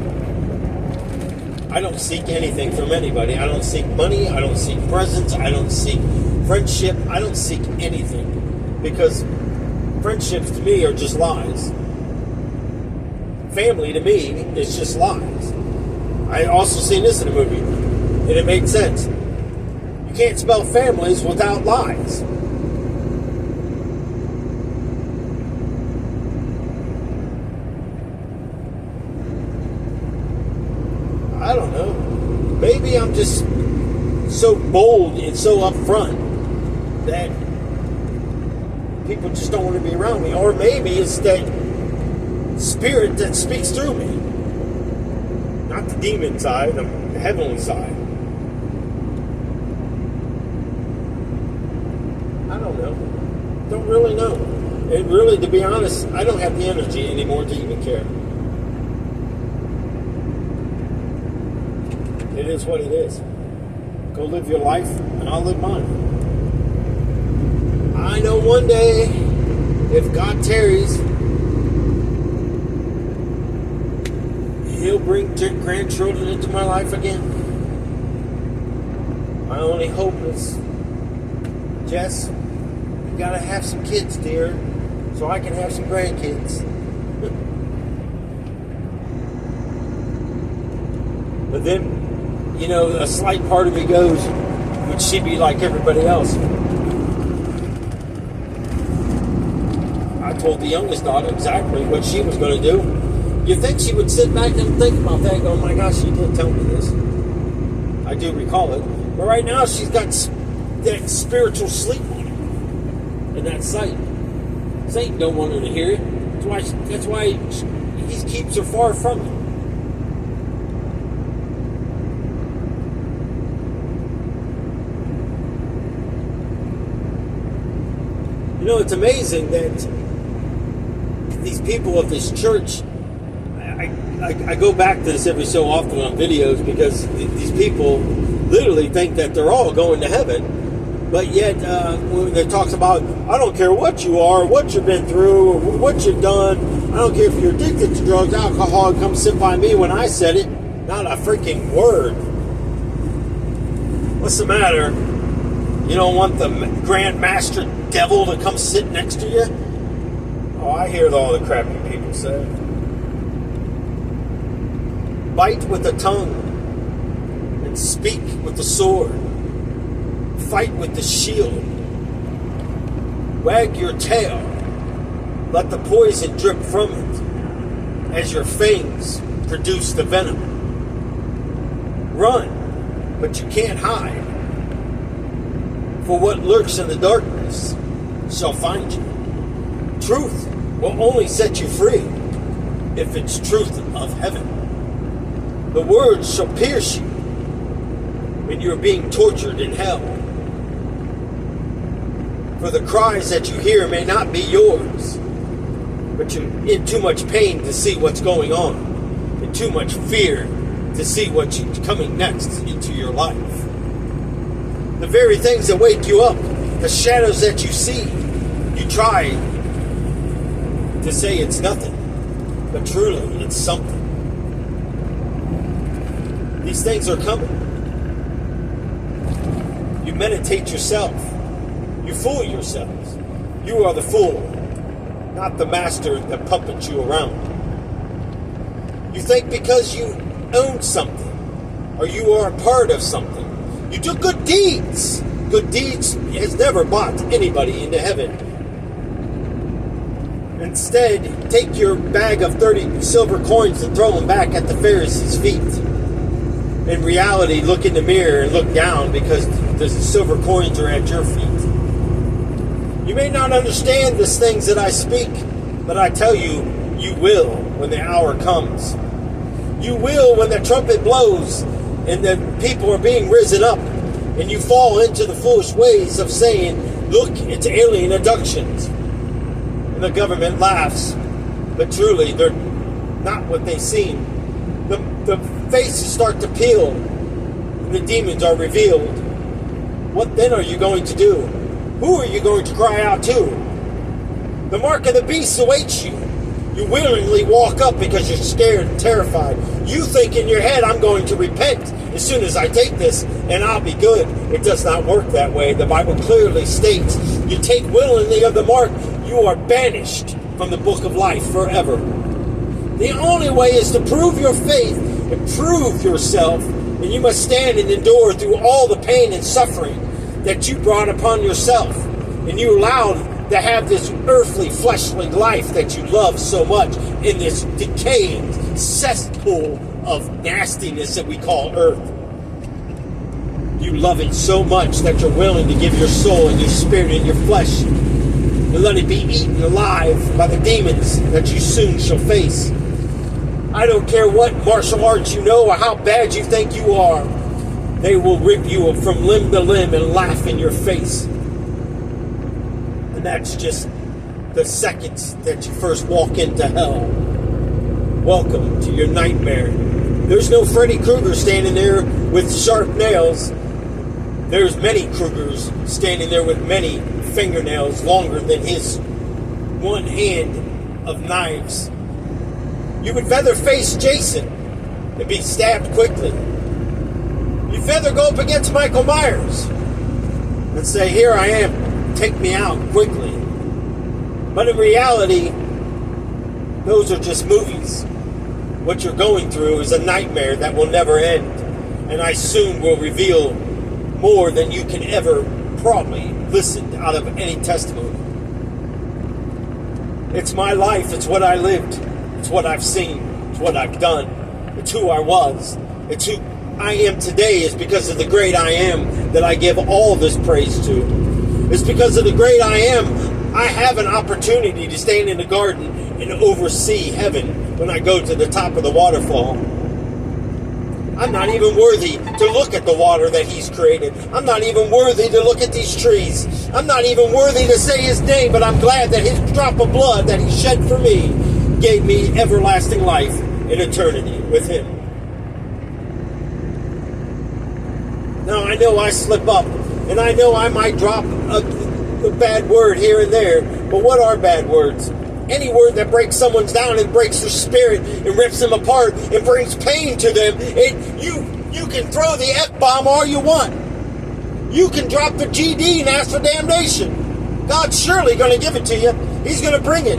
I don't seek anything from anybody. I don't seek money. I don't seek presents. I don't seek friendship. I don't seek anything. Because friendships to me are just lies. Family to me is just lies. I also seen this in a movie, and it made sense. You can't spell families without lies. I don't know. Maybe I'm just so bold and so upfront that people just don't want to be around me. Or maybe it's that spirit that speaks through me. Not the demon side, the heavenly side. I don't know. Don't really know. And really, to be honest, I don't have the energy anymore to even care. It is what it is. Go live your life, and I'll live mine. I know one day, if God tarries, He'll bring grandchildren into my life again. My only hope is, Jess, you gotta have some kids, dear, so I can have some grandkids. But then, you know, a slight part of me goes, would she be like everybody else? I told the youngest daughter exactly what she was going to do. You think she would sit back and think about that and go, oh my gosh, she did tell me this. I do recall it. But right now, she's got that spiritual sleep on her. And that sight. Satan don't want her to hear it. That's why he keeps her far from it. You know, it's amazing that these people of this church, I go back to this every so often on videos because these people literally think that they're all going to heaven. But yet, when they talk about, I don't care what you are, what you've been through, or what you've done, I don't care if you're addicted to drugs, alcohol, come sit by me when I said it. Not a freaking word. What's the matter? You don't want the Grand Master Devil to come sit next to you? Oh, I hear all the crap you people say. Bite with the tongue and speak with the sword. Fight with the shield. Wag your tail. Let the poison drip from it as your fangs produce the venom. Run, but you can't hide. For what lurks in the darkness shall find you. Truth will only set you free if it's truth of heaven. The words shall pierce you when you're being tortured in hell. For the cries that you hear may not be yours, but you're in too much pain to see what's going on, and too much fear to see what's coming next into your life. The very things that wake you up, the shadows that you see, you try to say it's nothing, but truly it's something. These things are coming. You meditate yourself. You fool yourselves. You are the fool, not the master that puppets you around. You think because you own something, or you are a part of something, you do good deeds. Good deeds has never brought anybody into heaven. Instead, take your bag of 30 silver coins and throw them back at the Pharisees' feet. In reality, look in the mirror and look down because the silver coins are at your feet. You may not understand the things that I speak, but I tell you, you will when the hour comes. You will when the trumpet blows and the people are being risen up and you fall into the foolish ways of saying, look, it's alien abductions. And the government laughs, but truly they're not what they seem. The faces start to peel and the demons are revealed. what then are you going to do? Who are you going to cry out to? The mark of the beast awaits you. You willingly walk up because you're scared and terrified. You think in your head, I'm going to repent as soon as I take this and I'll be good. It does not work that way. The Bible clearly states, you take willingly of the mark, you are banished from the book of life forever. The only way is to prove your faith and prove yourself, and you must stand and endure through all the pain and suffering that you brought upon yourself, and you allowed to have this earthly, fleshly life that you love so much in this decaying cesspool of nastiness that we call earth. You love it so much that you're willing to give your soul and your spirit and your flesh and let it be eaten alive by the demons that you soon shall face. I don't care what martial arts you know or how bad you think you are. They will rip you from limb to limb and laugh in your face. And that's just the seconds that you first walk into hell. Welcome to your nightmare. There's no Freddy Krueger standing there with sharp nails. There's many Krugers standing there with many fingernails longer than his one hand of knives. You would rather face Jason and be stabbed quickly. You'd rather go up against Michael Myers and say, here I am, take me out quickly. But in reality, those are just movies. What you're going through is a nightmare that will never end. And I soon will reveal more than you can ever probably listen out of any testimony. It's my life. It's what I lived. It's what I've seen. It's what I've done. It's who I was. It's who I am today is because of the great I am that I give all this praise to. It's because of the great I am I have an opportunity to stand in the garden and oversee heaven when I go to the top of the waterfall. I'm not even worthy to look at the water that He's created. I'm not even worthy to look at these trees. I'm not even worthy to say His name, but I'm glad that His drop of blood that He shed for me gave me everlasting life in eternity with Him. Now, I know I slip up, and I know I might drop a bad word here and there, but what are bad words? Any word that breaks someone's down and breaks their spirit and rips them apart and brings pain to them, you can throw the F-bomb all you want. You can drop the GD and ask for damnation. God's surely going to give it to you. He's going to bring it.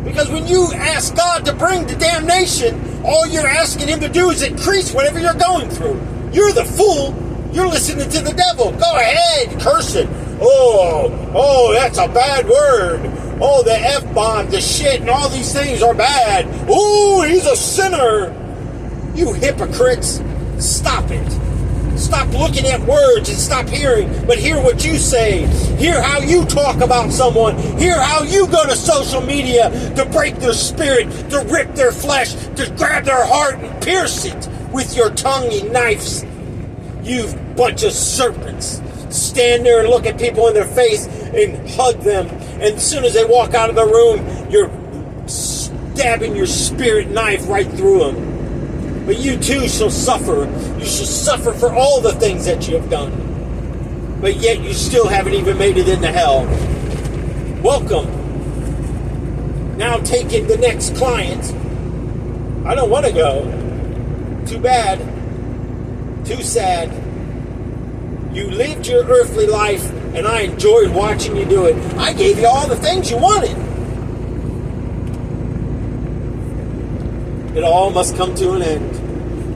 Because when you ask God to bring the damnation, all you're asking Him to do is increase whatever you're going through. You're the fool. You're listening to the devil. Go ahead, curse it. Oh, that's a bad word. Oh, the F-bomb, the shit, and all these things are bad. Oh, he's a sinner. You hypocrites, stop it. Stop looking at words and stop hearing, but hear what you say. Hear how you talk about someone. Hear how you go to social media to break their spirit, to rip their flesh, to grab their heart and pierce it with your tongue and knives. You bunch of serpents. Stand there and look at people in their face and hug them. And as soon as they walk out of the room, you're stabbing your spirit knife right through them. But you too shall suffer. You shall suffer for all the things that you have done. But yet you still haven't even made it into hell. Welcome. Now taking the next client. I don't want to go. Too bad. Too sad. You lived your earthly life, and I enjoyed watching you do it. I gave you all the things you wanted. It all must come to an end.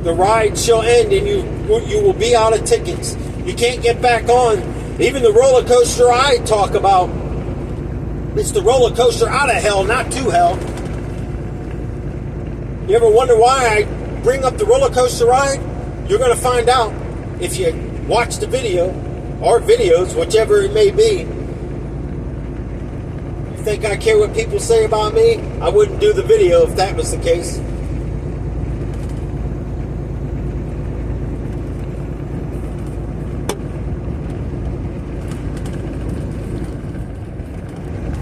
The ride shall end, and you will be out of tickets. You can't get back on. Even the roller coaster I talk about, it's the roller coaster out of hell, not to hell. You ever wonder why I bring up the roller coaster ride? You're going to find out if you watch the video, or videos, whichever it may be. You think I care what people say about me? I wouldn't do the video if that was the case.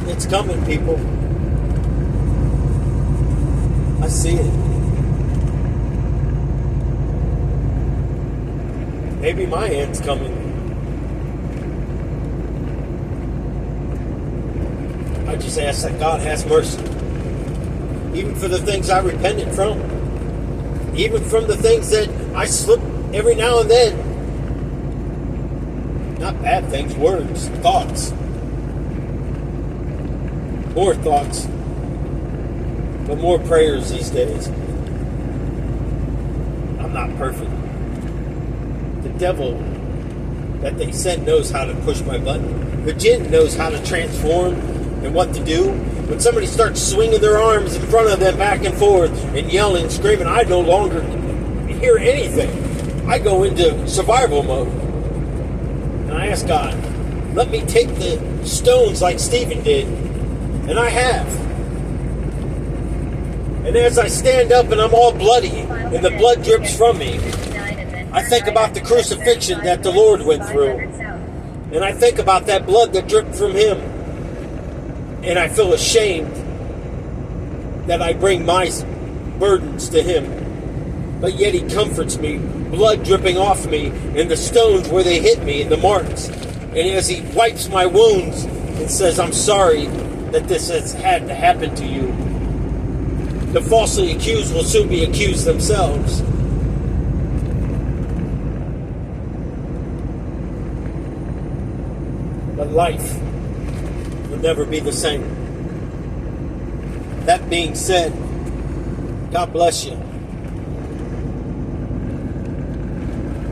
It's coming, people. I see it. maybe my end's coming. I just ask that God has mercy. Even for the things I repented from. Even from the things that I slip every now and then. Not bad things, words, thoughts. More thoughts. But more prayers these days. I'm not perfect. The devil that they sent knows how to push my button. The jinn knows how to transform and what to do. When somebody starts swinging their arms in front of them back and forth and yelling, screaming, I no longer hear anything. I go into survival mode. And I ask God, let me take the stones like Stephen did. And I have. And as I stand up and I'm all bloody and the blood drips from me, I think about the crucifixion that the Lord went through. And I think about that blood that dripped from him. And I feel ashamed that I bring my burdens to him. But yet he comforts me, blood dripping off me, and the stones where they hit me, and the marks. And as he wipes my wounds and says, I'm sorry that this has had to happen to you. The falsely accused will soon be accused themselves. But life will never be the same. That being said, God bless you.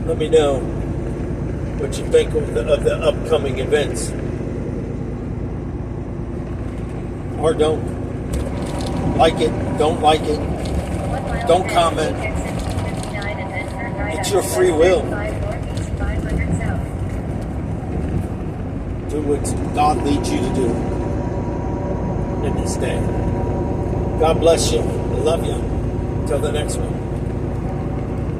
Let me know what you think of the upcoming events. Or don't. Like it, don't like it. Don't comment. It's your free will. Do what God leads you to do in this day. God bless you. I love you. Until the next one.